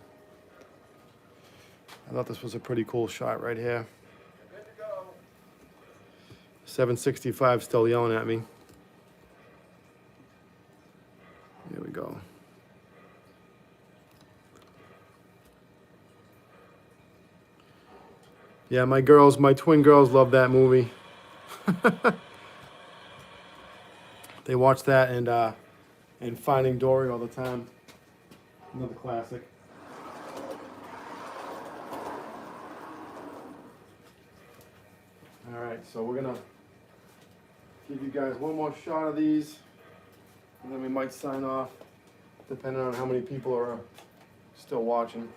I thought this was a pretty cool shot right here. 765 still yelling at me. Here we go. Yeah, my twin girls love that movie. They watch that and Finding Dory all the time. Another classic. All right, so we're gonna give you guys one more shot of these, and then we might sign off, depending on how many people are still watching.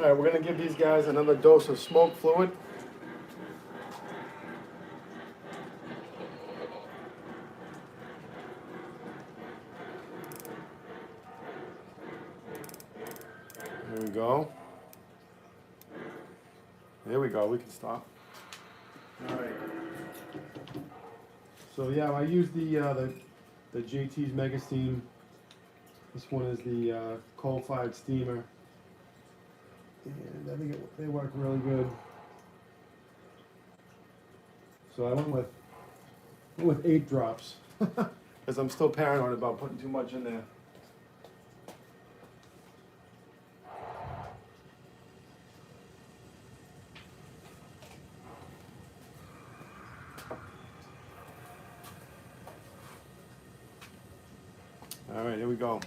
All right, we're gonna give these guys another dose of smoke fluid. There we go. There we go, we can stop. All right. So yeah, I used the JT's Mega Steam. This one is the coal-fired steamer. And I think they work really good. So I went with 8 drops because I'm still paranoid about putting too much in there. All right, here we go.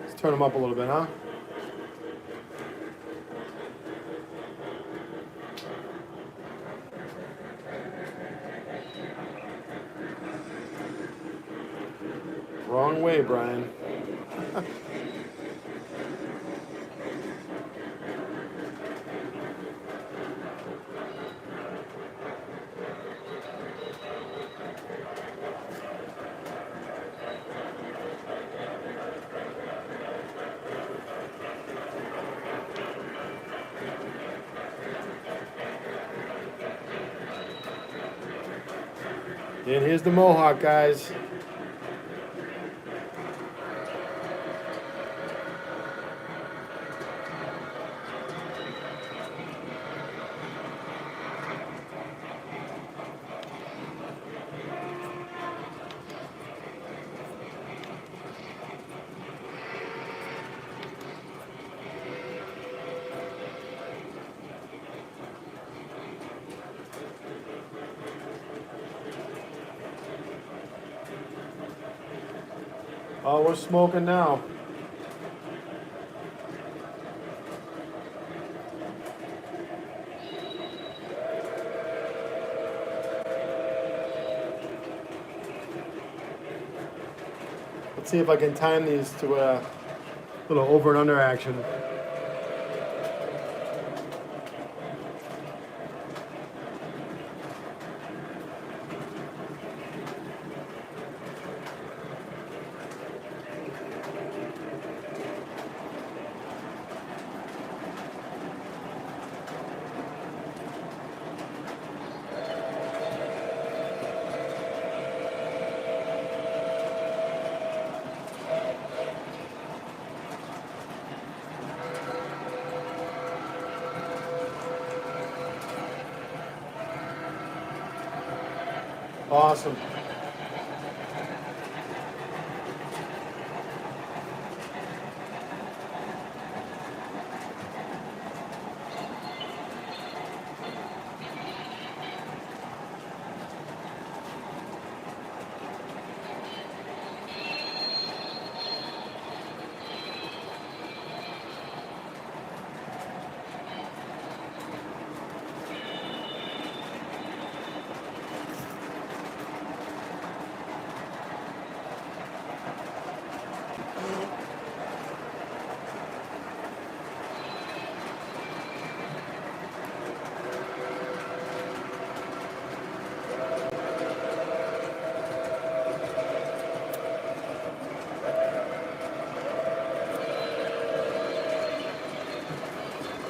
Let's turn them up a little bit, huh? Wrong way, Brian. And here's the Mohawk, guys. Oh, we're smoking now. Let's see if I can time these to a little over and under action. Awesome.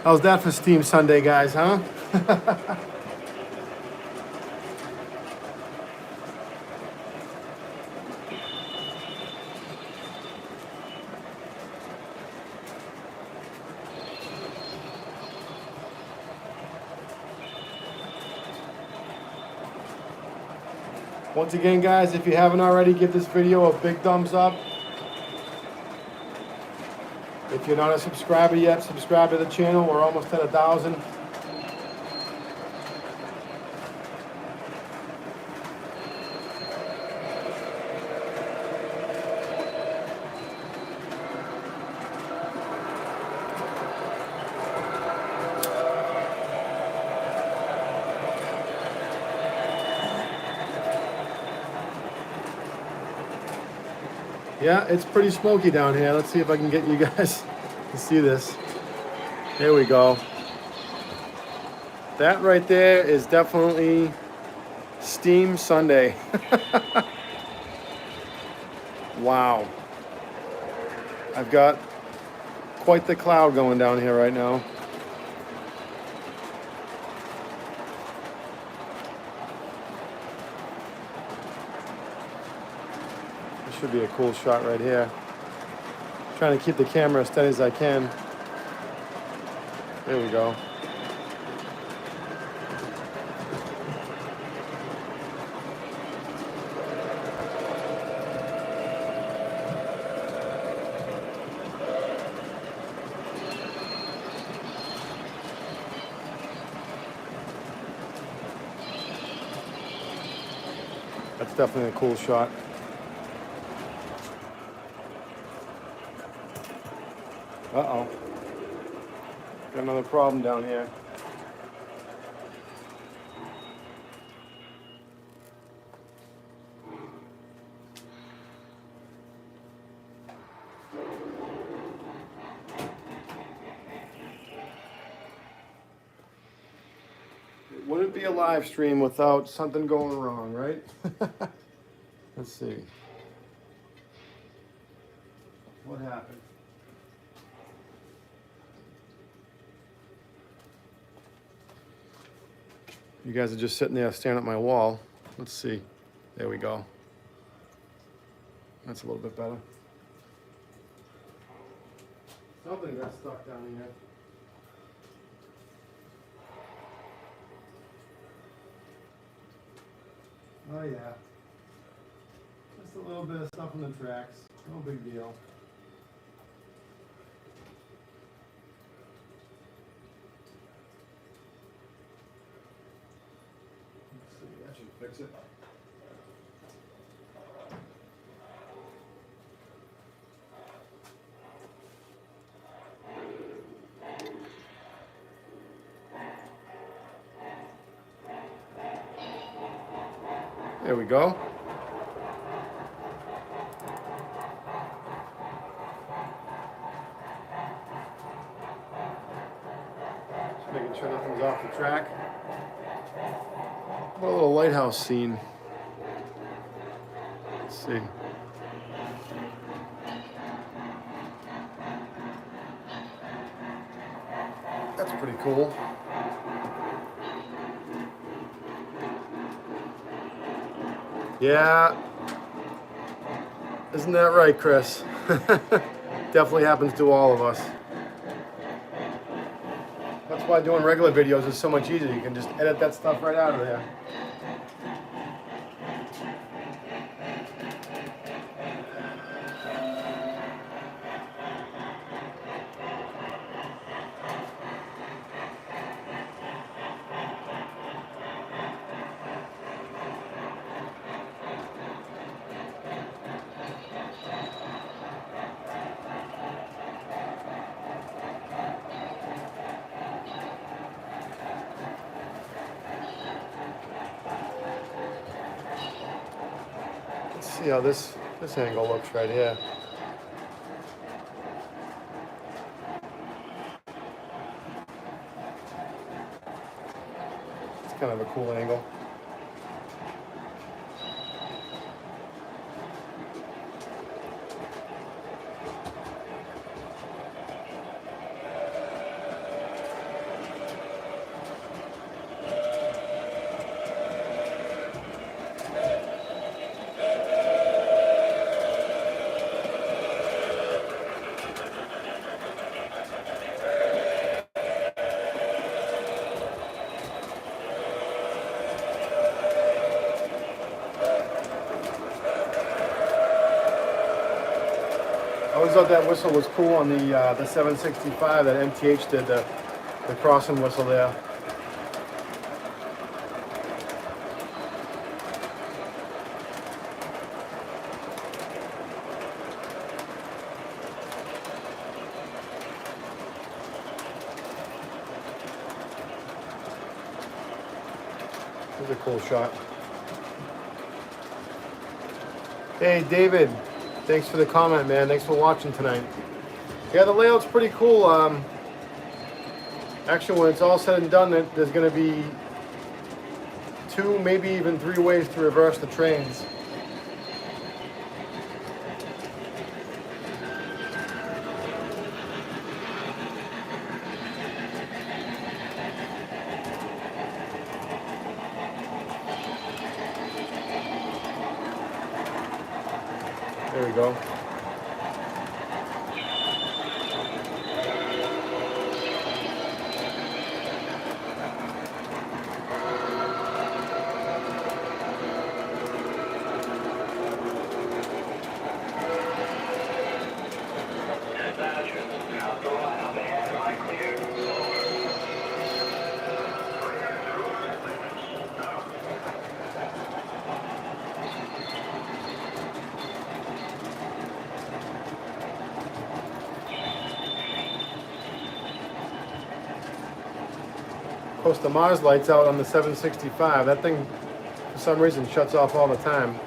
How's that for Steam Sunday, guys, huh? Once again, guys, if you haven't already, give this video a big thumbs up. If you're not a subscriber yet, subscribe to the channel. We're almost at 1,000. Yeah, it's pretty smoky down here. Let's see if I can get you guys to see this. There we go. That right there is definitely Steam Sunday. Wow. I've got quite the cloud going down here right now. This should be a cool shot right here. Trying to keep the camera as steady as I can. There we go. That's definitely a cool shot. Uh-oh. Got another problem down here. It wouldn't be a live stream without something going wrong, right? Let's see. What happened? You guys are just sitting there staring at my wall. Let's see. There we go. That's a little bit better. Something got stuck down here. Oh yeah. Just a little bit of stuff on the tracks. No big deal. Let's see, that should fix it. There we go. Just making sure nothing's off the track. A little lighthouse scene. Let's see. That's pretty cool. Yeah, isn't that right, Chris? Definitely happens to all of us. That's why doing regular videos is so much easier. You can just edit that stuff right out of there. See how this angle looks right here. It's kind of a cool angle. I always thought that whistle was cool on the 765 that MTH did, the crossing whistle there. This is a cool shot. Hey, David. Thanks for the comment, man. Thanks for watching tonight. Yeah, the layout's pretty cool. Actually, when it's all said and done, there's going to be 2, maybe even 3 ways to reverse the trains. There we go. Of course, the Mars light's out on the 765. That thing, for some reason, shuts off all the time.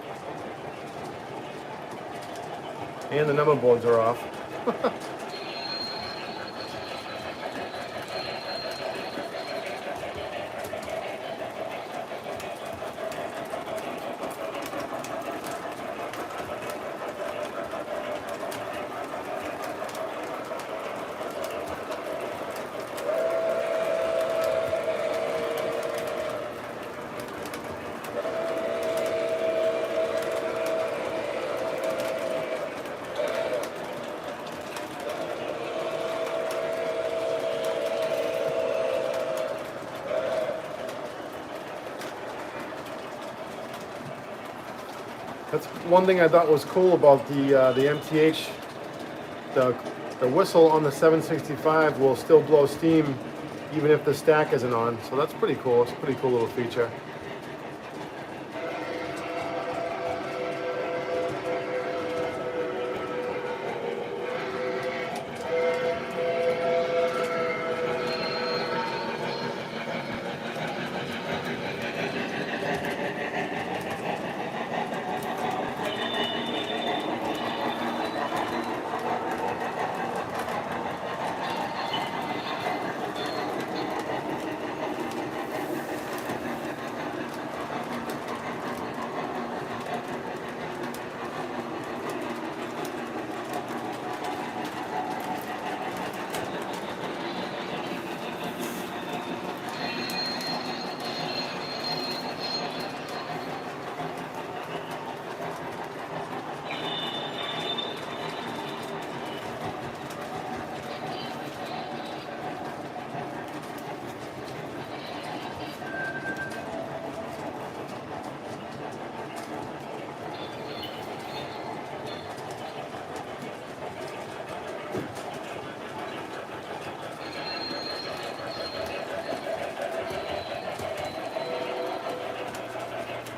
And the number boards are off. That's one thing I thought was cool about the MTH. The whistle on the 765 will still blow steam even if the stack isn't on. So that's pretty cool. It's a pretty cool little feature.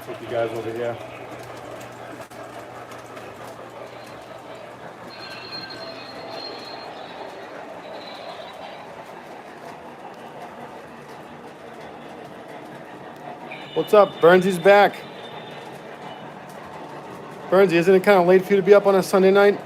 Take you guys over here. What's up? Burnsy's back. Burnsy, isn't it kind of late for you to be up on a Sunday night?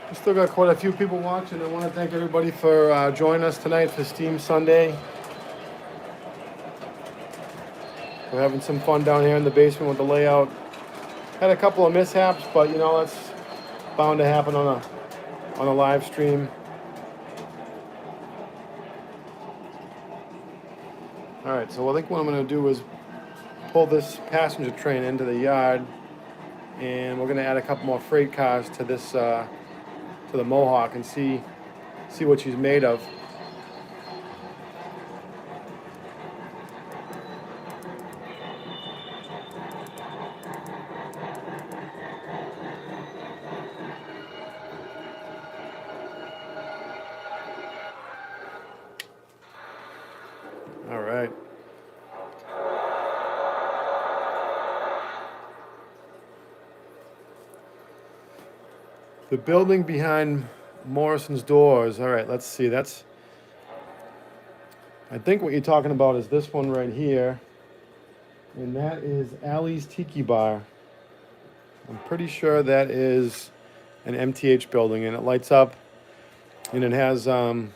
We still got quite a few people watching. I want to thank everybody for joining us tonight for Steam Sunday. We're having some fun down here in the basement with the layout. Had a couple of mishaps, but you know, that's bound to happen on a live stream. All right, so I think what I'm going to do is pull this passenger train into the yard, and we're going to add a couple more freight cars to this to the Mohawk and see what she's made of. All right. The building behind Morrison's doors. All right, let's see. I think what you're talking about is this one right here. And that is Allie's Tiki Bar. I'm pretty sure that is an MTH building, and it lights up, and it has one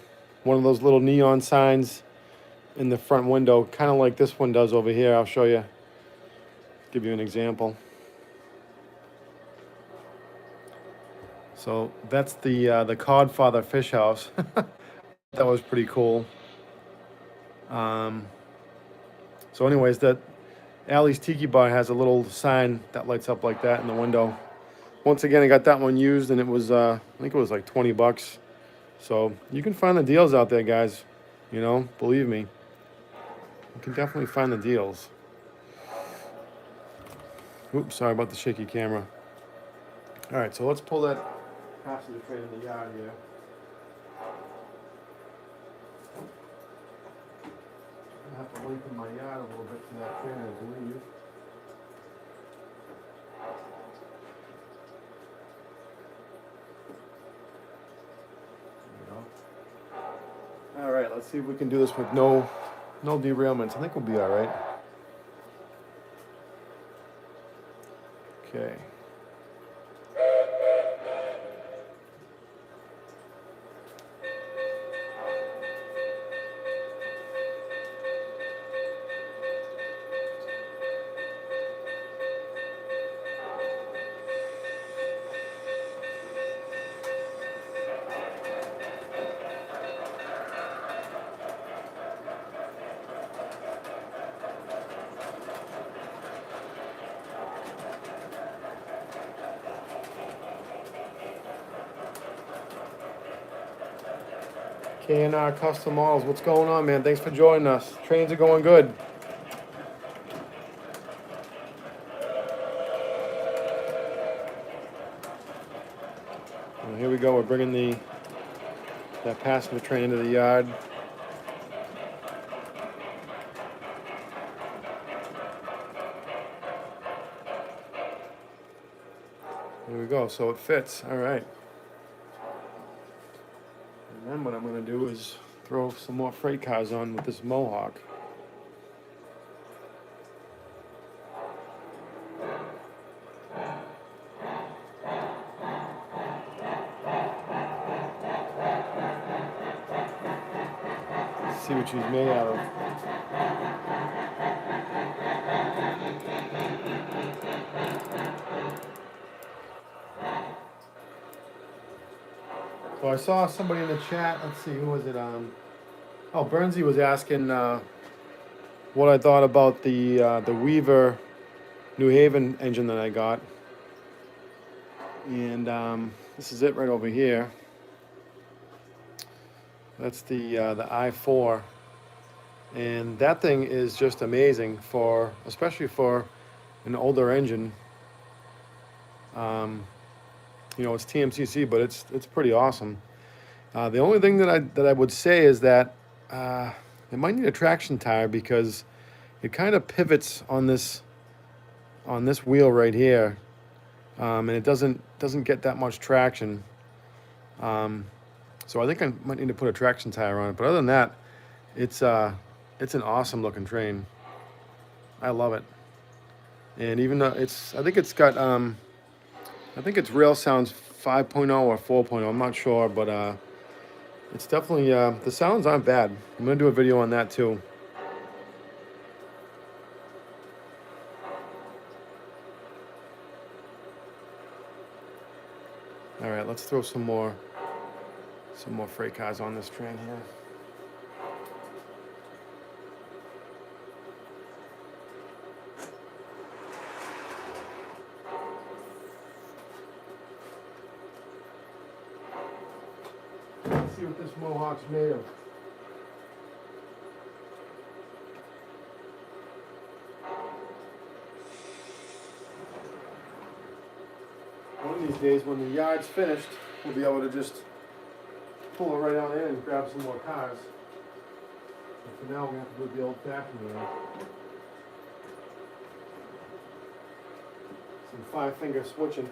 of those little neon signs in the front window, kind of like this one does over here. I'll show you, give you an example. So that's the Codfather Fish House. That was pretty cool. So anyways, that Allie's Tiki Bar has a little sign that lights up like that in the window. Once again, I got that one used, and it was I think it was like $20. So you can find the deals out there, guys. You know, believe me, you can definitely find the deals. Oops, sorry about the shaky camera. All right, so let's pull that passenger train in the yard here. I have to lengthen my yard a little bit for that train, I believe. There we go. All right, let's see if we can do this with no No derailments. I think we'll be all right. Okay. K&R Custom Models, what's going on, man? Thanks for joining us. Trains are going good. Well, here we go. We're bringing that passenger train into the yard. Here we go. So it fits. All right. And then what I'm going to do is throw some more freight cars on with this Mohawk. See what she's made out of. So I saw somebody in the chat. Let's see, who was it? Oh, Bernsey was asking what I thought about the Weaver New Haven engine that I got, and this is it right over here. That's the I4, and that thing is just amazing especially for an older engine. You know, it's TMCC, but it's pretty awesome. The only thing that I would say is that it might need a traction tire because it kind of pivots on this wheel right here, and it doesn't get that much traction. So I think I might need to put a traction tire on it. But other than that, it's an awesome looking train. I love it. And even though I think it's got I think it's Rail Sounds 5.0 or 4.0. I'm not sure, but it's definitely the sounds aren't bad. I'm gonna do a video on that too. All right, let's throw some more freight cars on this train here. Let's see what this Mohawk's made of. One of these days, when the yard's finished, we'll be able to just pull it right on in and grab some more cars. But for now, we have to do it the old-fashioned way. Some five-finger switching.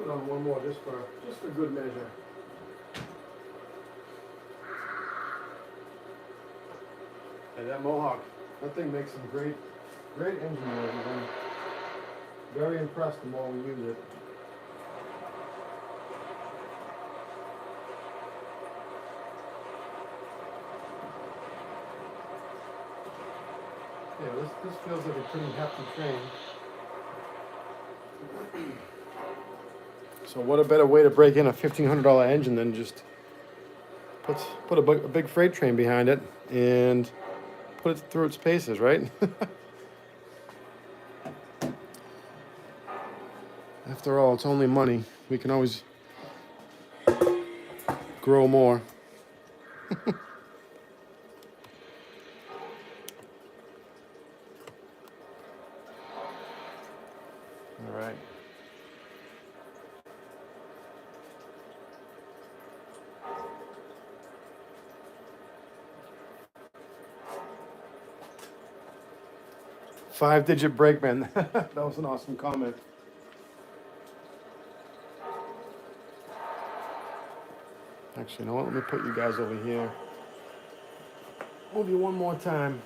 put on one more just for good measure. And that Mohawk, that thing makes some great engine noises. I'm very impressed the more we use it. Yeah, this feels like a pretty hefty train. So what a better way to break in a $1,500 engine than just put a big freight train behind it and put it through its paces, right? After all, it's only money. We can always grow more. All right. Five-digit brakeman. That was an awesome comment. Actually, you know what? Let me put you guys over here. Move you one more time.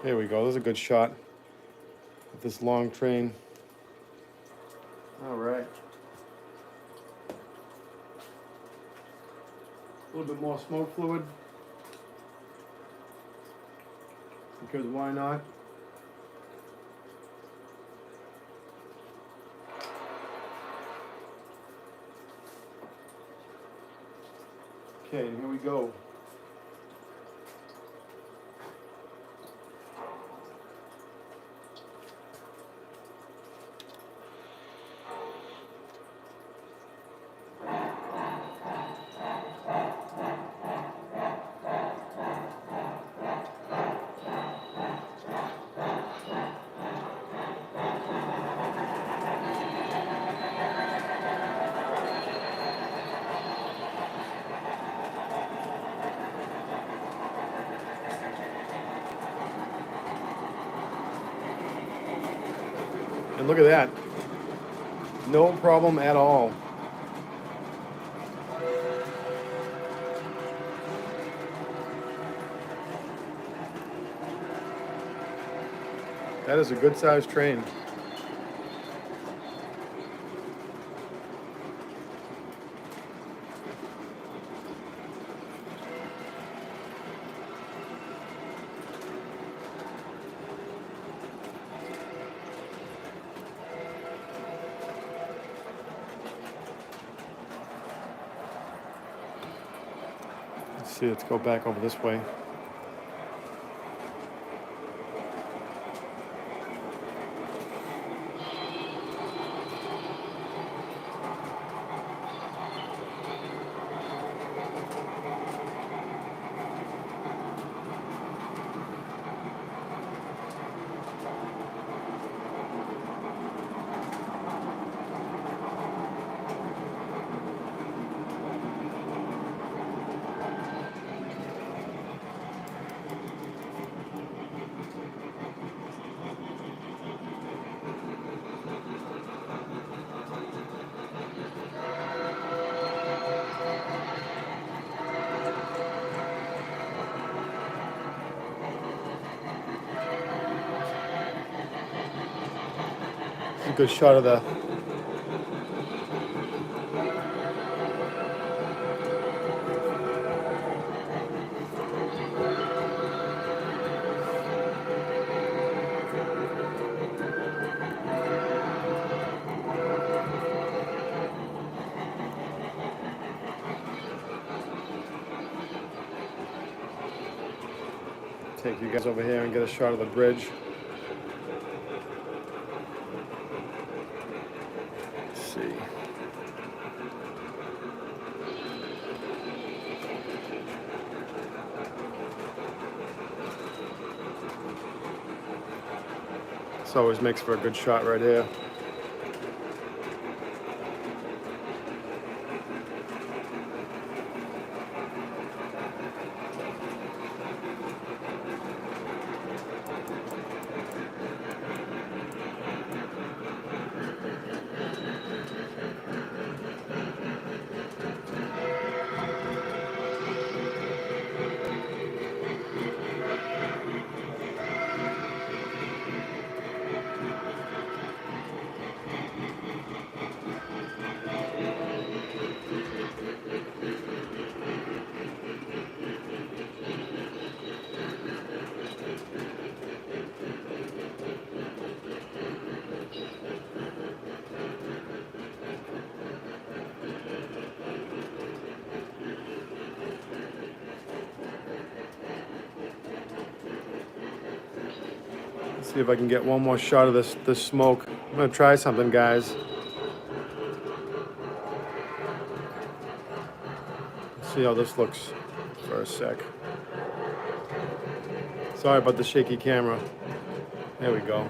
There we go. There's a good shot of this long train. All right. A little bit more smoke fluid. Because why not? Okay, and here we go. And look at that. No problem at all. That is a good sized train. Let's see, let's go back over this way. A good shot of the take you guys over here and get a shot of the bridge. Let's see. This always makes for a good shot right here. See if I can get one more shot of this smoke. I'm gonna try something, guys. Let's see how this looks for a sec. Sorry about the shaky camera. There we go.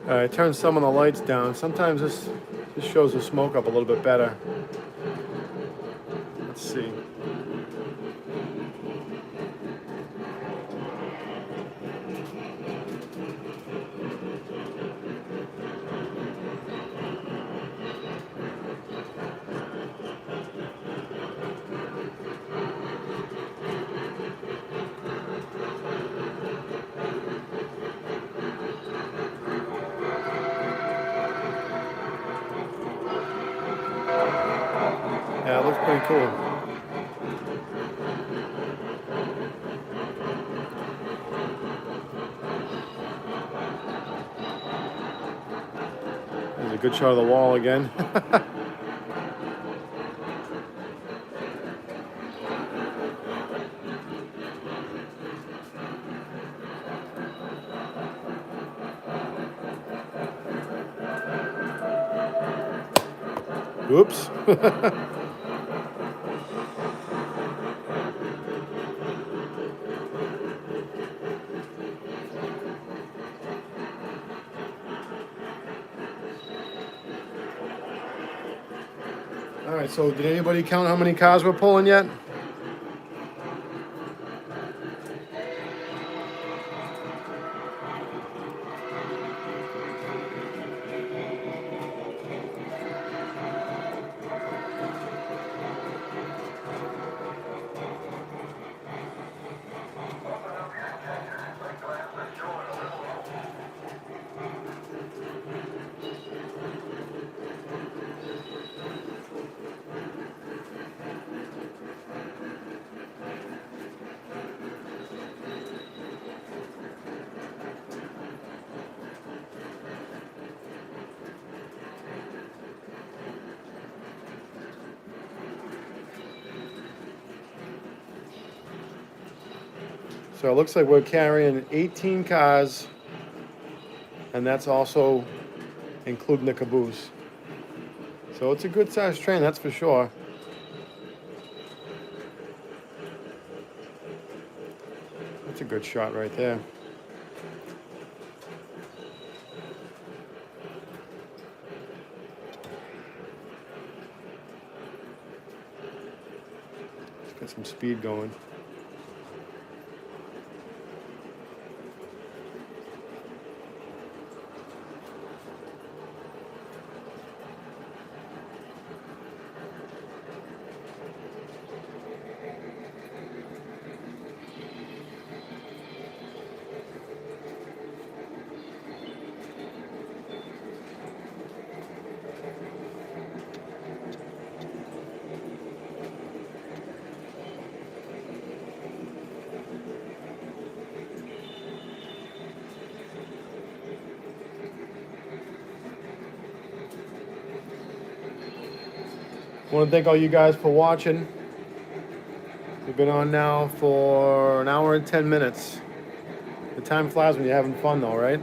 I turned some of the lights down. Sometimes this shows the smoke up a little bit better. Let's see. Yeah, it looks pretty cool. There's a good shot of the wall again. Oops. All right, so did anybody count how many cars we're pulling yet? So it looks like we're carrying 18 cars, and that's also including the caboose. So it's a good sized train, that's for sure. That's a good shot right there. Let's get some speed going. I want to thank all you guys for watching. We've been on now for an hour and 10 minutes. The time flies when you're having fun though, right?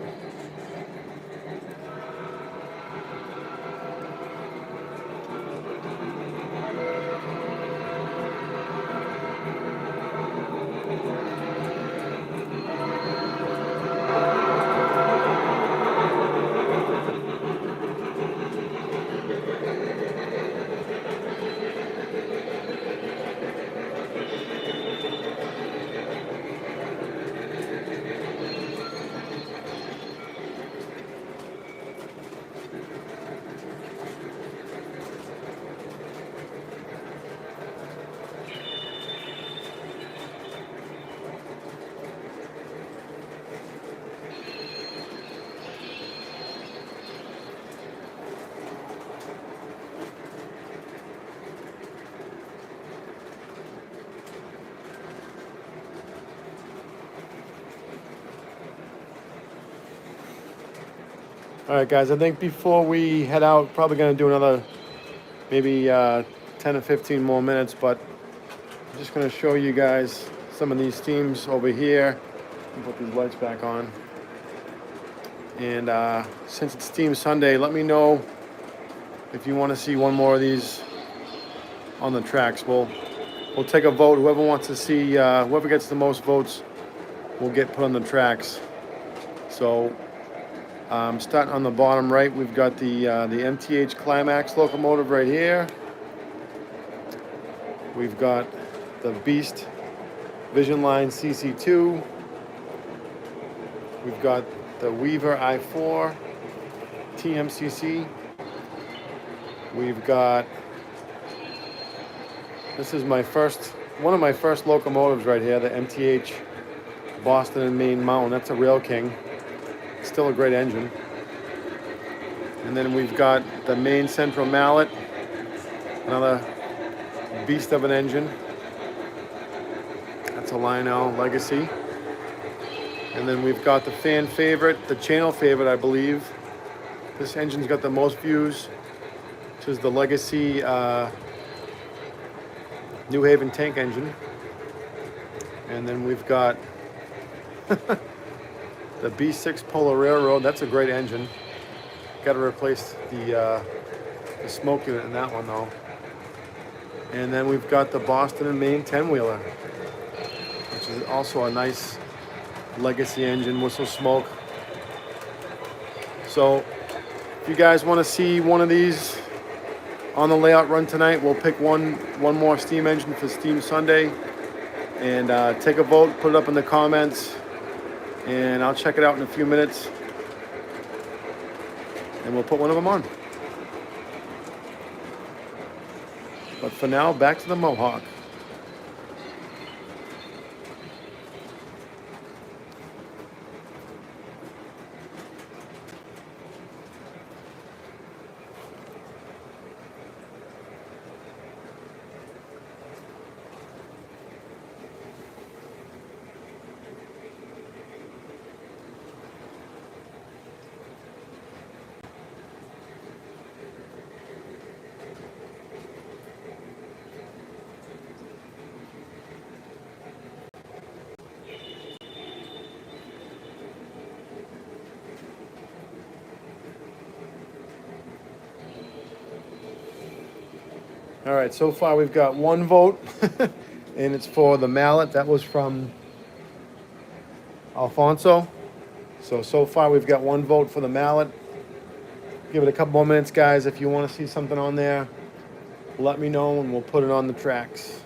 All right, guys, I think before we head out, probably going to do another maybe 10 or 15 more minutes, but I'm just going to show you guys some of these teams over here. Put these lights back on. And since it's Team Sunday, let me know if you want to see one more of these on the tracks. We'll take a vote. Whoever wants to see, whoever gets the most votes will get put on the tracks. So starting on the bottom right, we've got the MTH Climax locomotive right here. We've got the Beast Vision Line CC2. We've got the Weaver I4 TMCC. We've got, this is one of my first locomotives right here, the MTH Boston and Maine Mountain. That's a Rail King. Still a great engine. And then we've got the Maine Central Mallet, another beast of an engine. That's a Lionel Legacy. And then we've got the fan favorite, the channel favorite, I believe. This engine's got the most views, which is the Legacy New Haven tank engine. And then we've got the B6 Polar Railroad. That's a great engine. Got to replace the smoke unit in that one though. And then we've got the Boston and Maine 10-wheeler, which is also a nice Legacy engine, whistle smoke. So if you guys want to see one of these on the layout run tonight, we'll pick one more steam engine for Steam Sunday, and take a vote, put it up in the comments, and I'll check it out in a few minutes, and we'll put one of them on. But for now, back to the Mohawk. All right, so far we've got one vote, and it's for the mallet. That was from Alfonso. So far we've got one vote for the mallet. Give it a couple more minutes, guys. If you want to see something on there, let me know, and we'll put it on the tracks.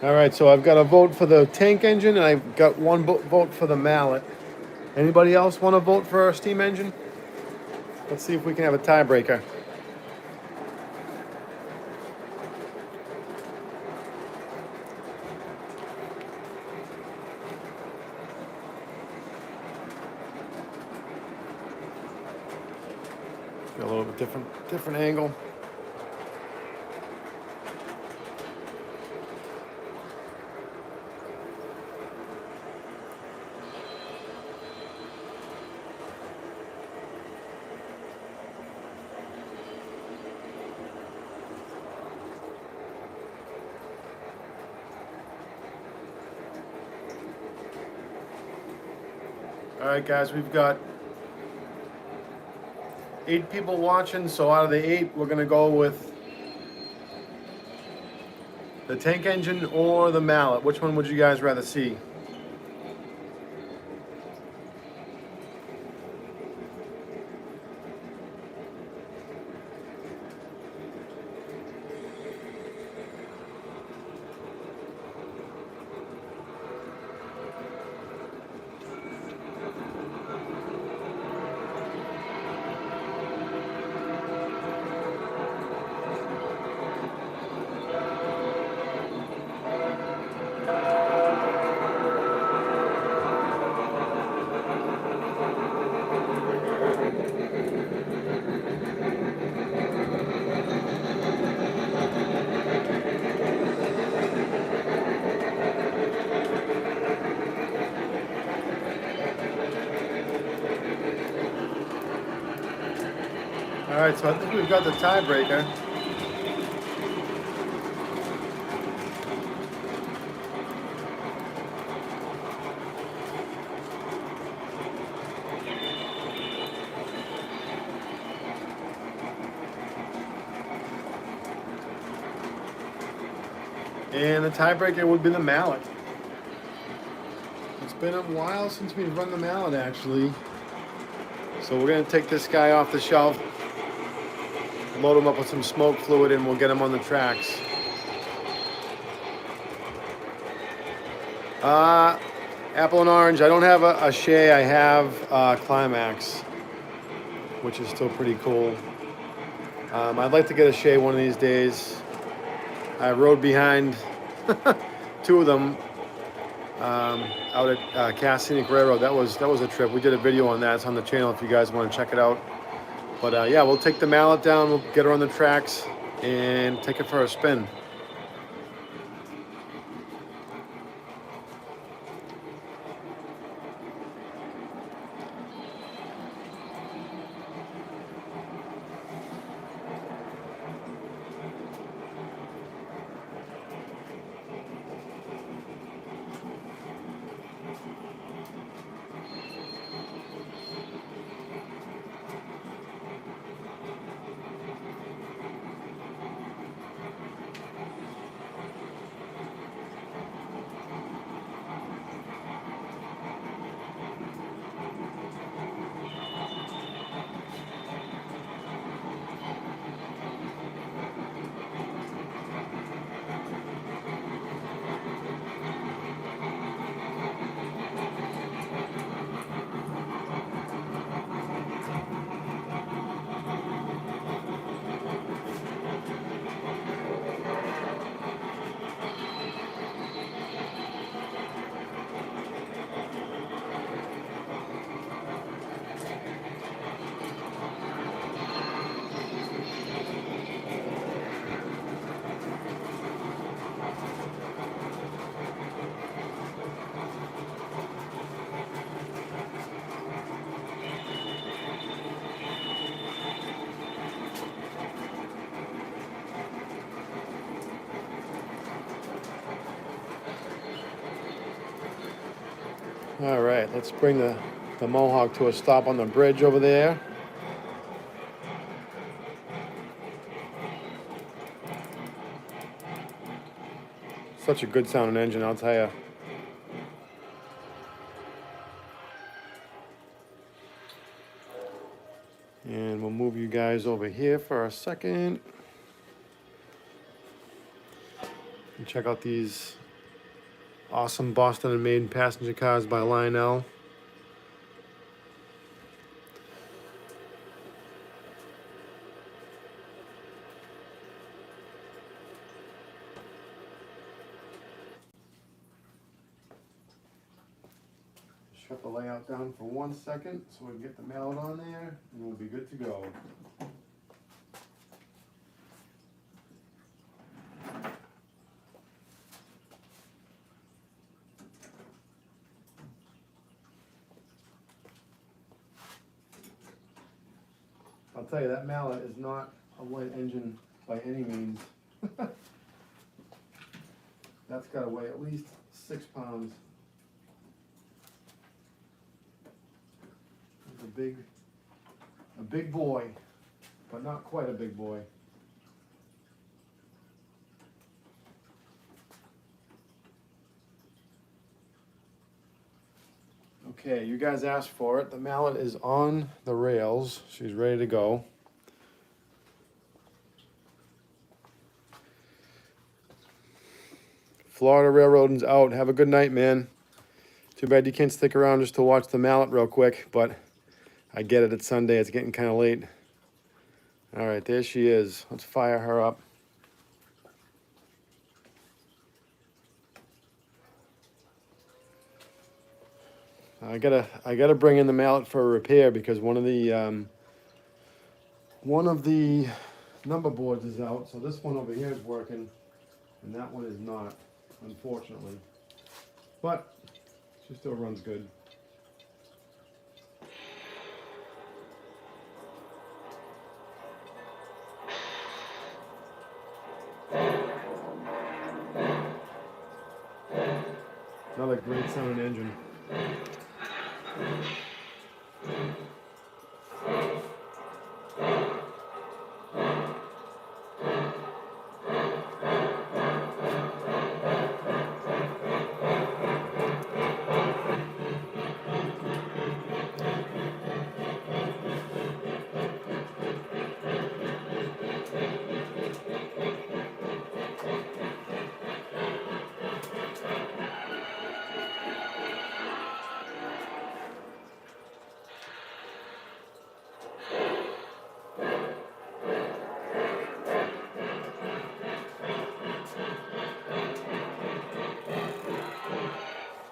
All right, so I've got a vote for the tank engine, and I've got one vote for the mallet. Anybody else want to vote for our steam engine? Let's see if we can have a tiebreaker. Got a little bit different angle. All right, guys, we've got 8 people watching, so out of the 8, we're going to go with the tank engine or the mallet. Which one would you guys rather see? Alright, so I think we've got the tiebreaker. And the tiebreaker would be the mallet. It's been a while since we've run the mallet, actually. So we're going to take this guy off the shelf, load him up with some smoke fluid, and we'll get him on the tracks. Apple and orange. I don't have a Shea. I have Climax, which is still pretty cool. I'd like to get a Shea one of these days. I rode behind two of them out at Cass Scenic Railroad. That was a trip. We did a video on that. It's on the channel if you guys want to check it out. But yeah, we'll take the mallet down. We'll get her on the tracks and take it for a spin. All right, let's bring the Mohawk to a stop on the bridge over there. Such a good sounding engine, I'll tell you. And we'll move you guys over here for a second. And check out these awesome Boston and Maine passenger cars by Lionel. Shut the layout down for 1 second so we can get the mallet on there and we'll be good to go. I'll tell you, that mallet is not a light engine by any means. That's got to weigh at least 6 pounds. It's a big boy, but not quite a big boy. Okay, you guys asked for it. The mallet is on the rails. She's ready to go. Florida Railroading's out. Have a good night, man. Too bad you can't stick around just to watch the mallet real quick, but I get it. It's Sunday. It's getting kind of late. All right, there she is. Let's fire her up. I gotta bring in the mallet for a repair because one of the number boards is out. So this one over here is working, and that one is not, unfortunately. But she still runs good. that great sounding engine.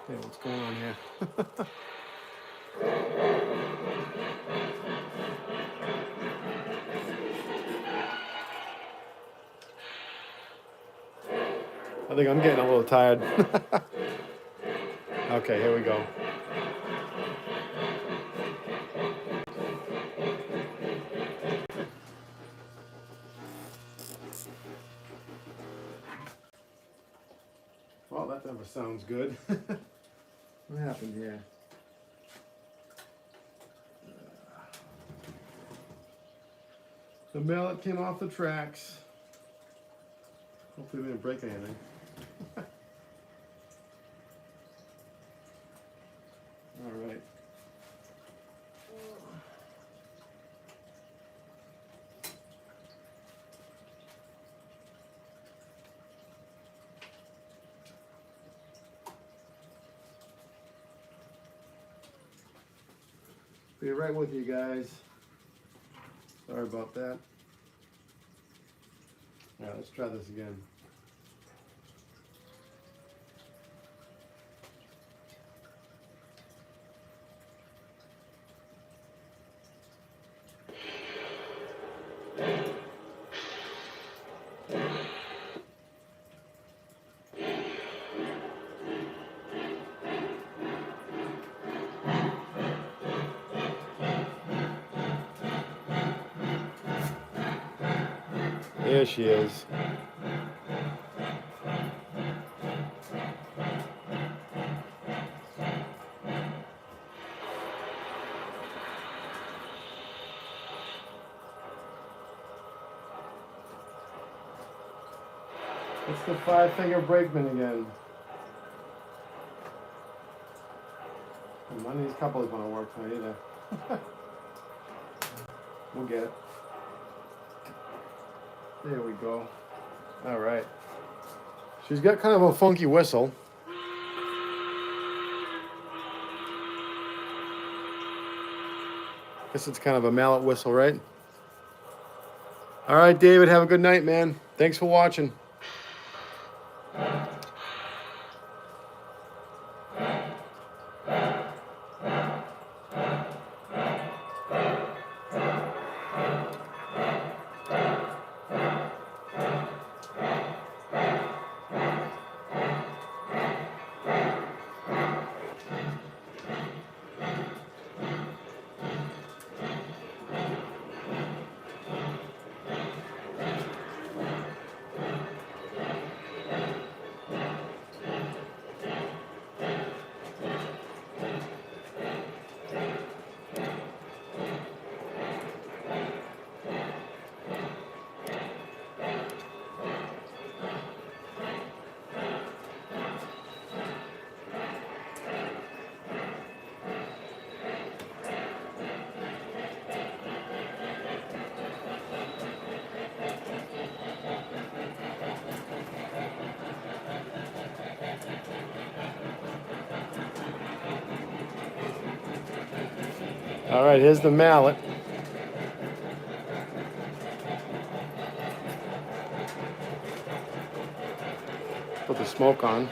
Hey, what's going on here? I think I'm getting a little tired. Okay, here we go. Well, that never sounds good. What happened here? The mallet came off the tracks. Hopefully we didn't break anything. All right. Be right with you guys. Sorry about that. All right, let's try this again. There she is. It's the 5-finger brakeman again. And none of these couplers want to work tonight either. We'll get it. There we go. All right. She's got kind of a funky whistle. Guess it's kind of a mallet whistle, right? All right, David, have a good night, man. Thanks for watching. All right, here's the mallet. Put the smoke on.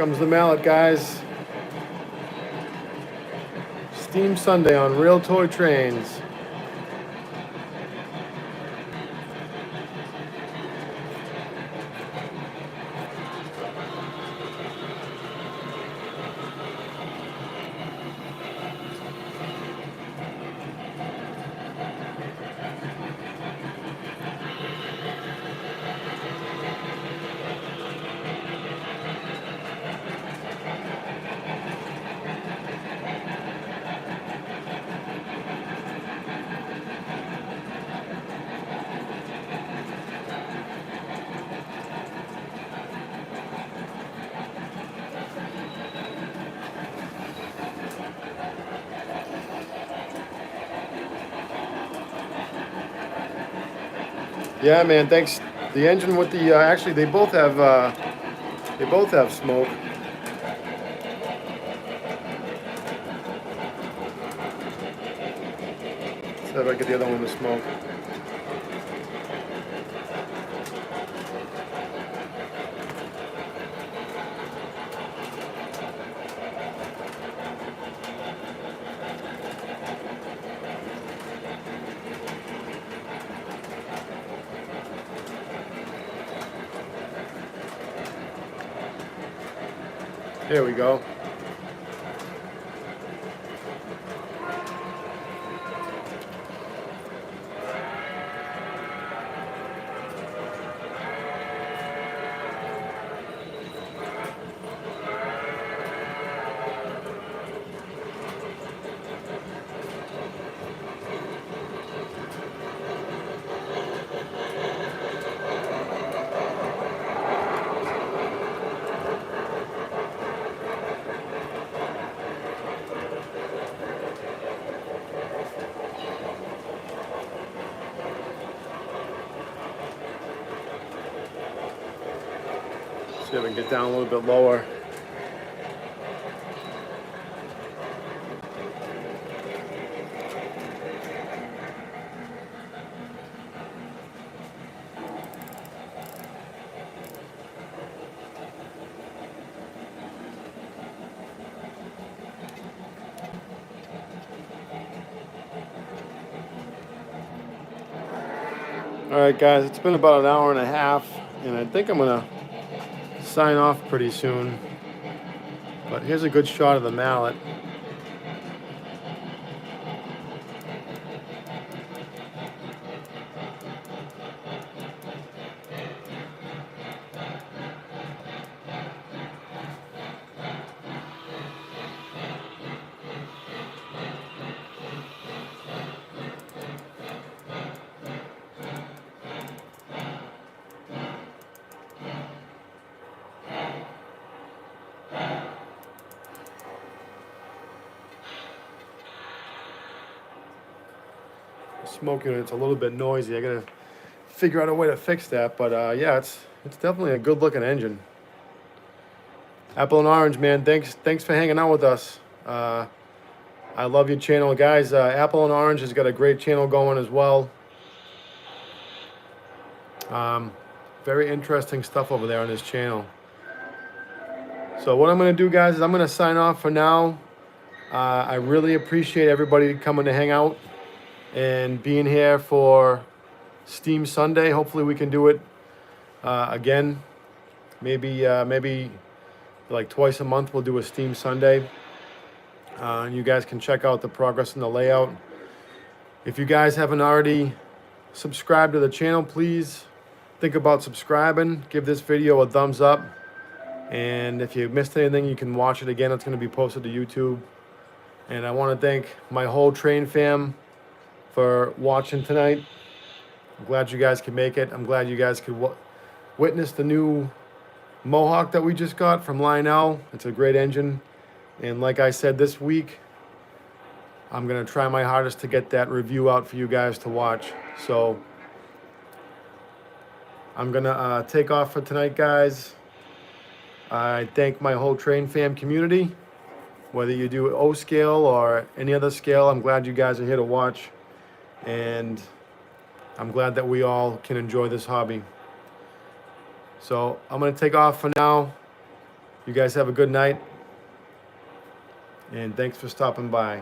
comes the mallet, guys. Steam Sunday on Real Toy Trains. Yeah, man. Thanks. The engine with the actually they both have smoke. See if I get the other one to smoke. Here we go. See if I can get down a little bit lower. All right, guys, it's been about an hour and a half, and I think I'm gonna sign off pretty soon. But here's a good shot of the mallet. Smoke unit's a little bit noisy. I gotta figure out a way to fix that. But yeah, it's definitely a good looking engine. Apple and Orange, man. Thanks for hanging out with us. I love your channel, guys. Apple and Orange has got a great channel going as well. Very interesting stuff over there on his channel. So what I'm gonna do, guys, is I'm gonna sign off for now. I really appreciate everybody coming to hang out and being here for Steam Sunday. Hopefully we can do it again. Maybe like twice a month we'll do a Steam Sunday. And you guys can check out the progress in the layout. If you guys haven't already subscribed to the channel, please think about subscribing. Give this video a thumbs up. And if you missed anything, you can watch it again. It's going to be posted to YouTube. And I want to thank my whole train fam for watching tonight. I'm glad you guys could make it. I'm glad you guys could witness the new Mohawk that we just got from Lionel. It's a great engine. And like I said, this week, I'm going to try my hardest to get that review out for you guys to watch. So I'm going to take off for tonight, guys. I thank my whole train fam community. Whether you do O scale or any other scale, I'm glad you guys are here to watch. And I'm glad that we all can enjoy this hobby. So I'm going to take off for now. You guys have a good night. And thanks for stopping by.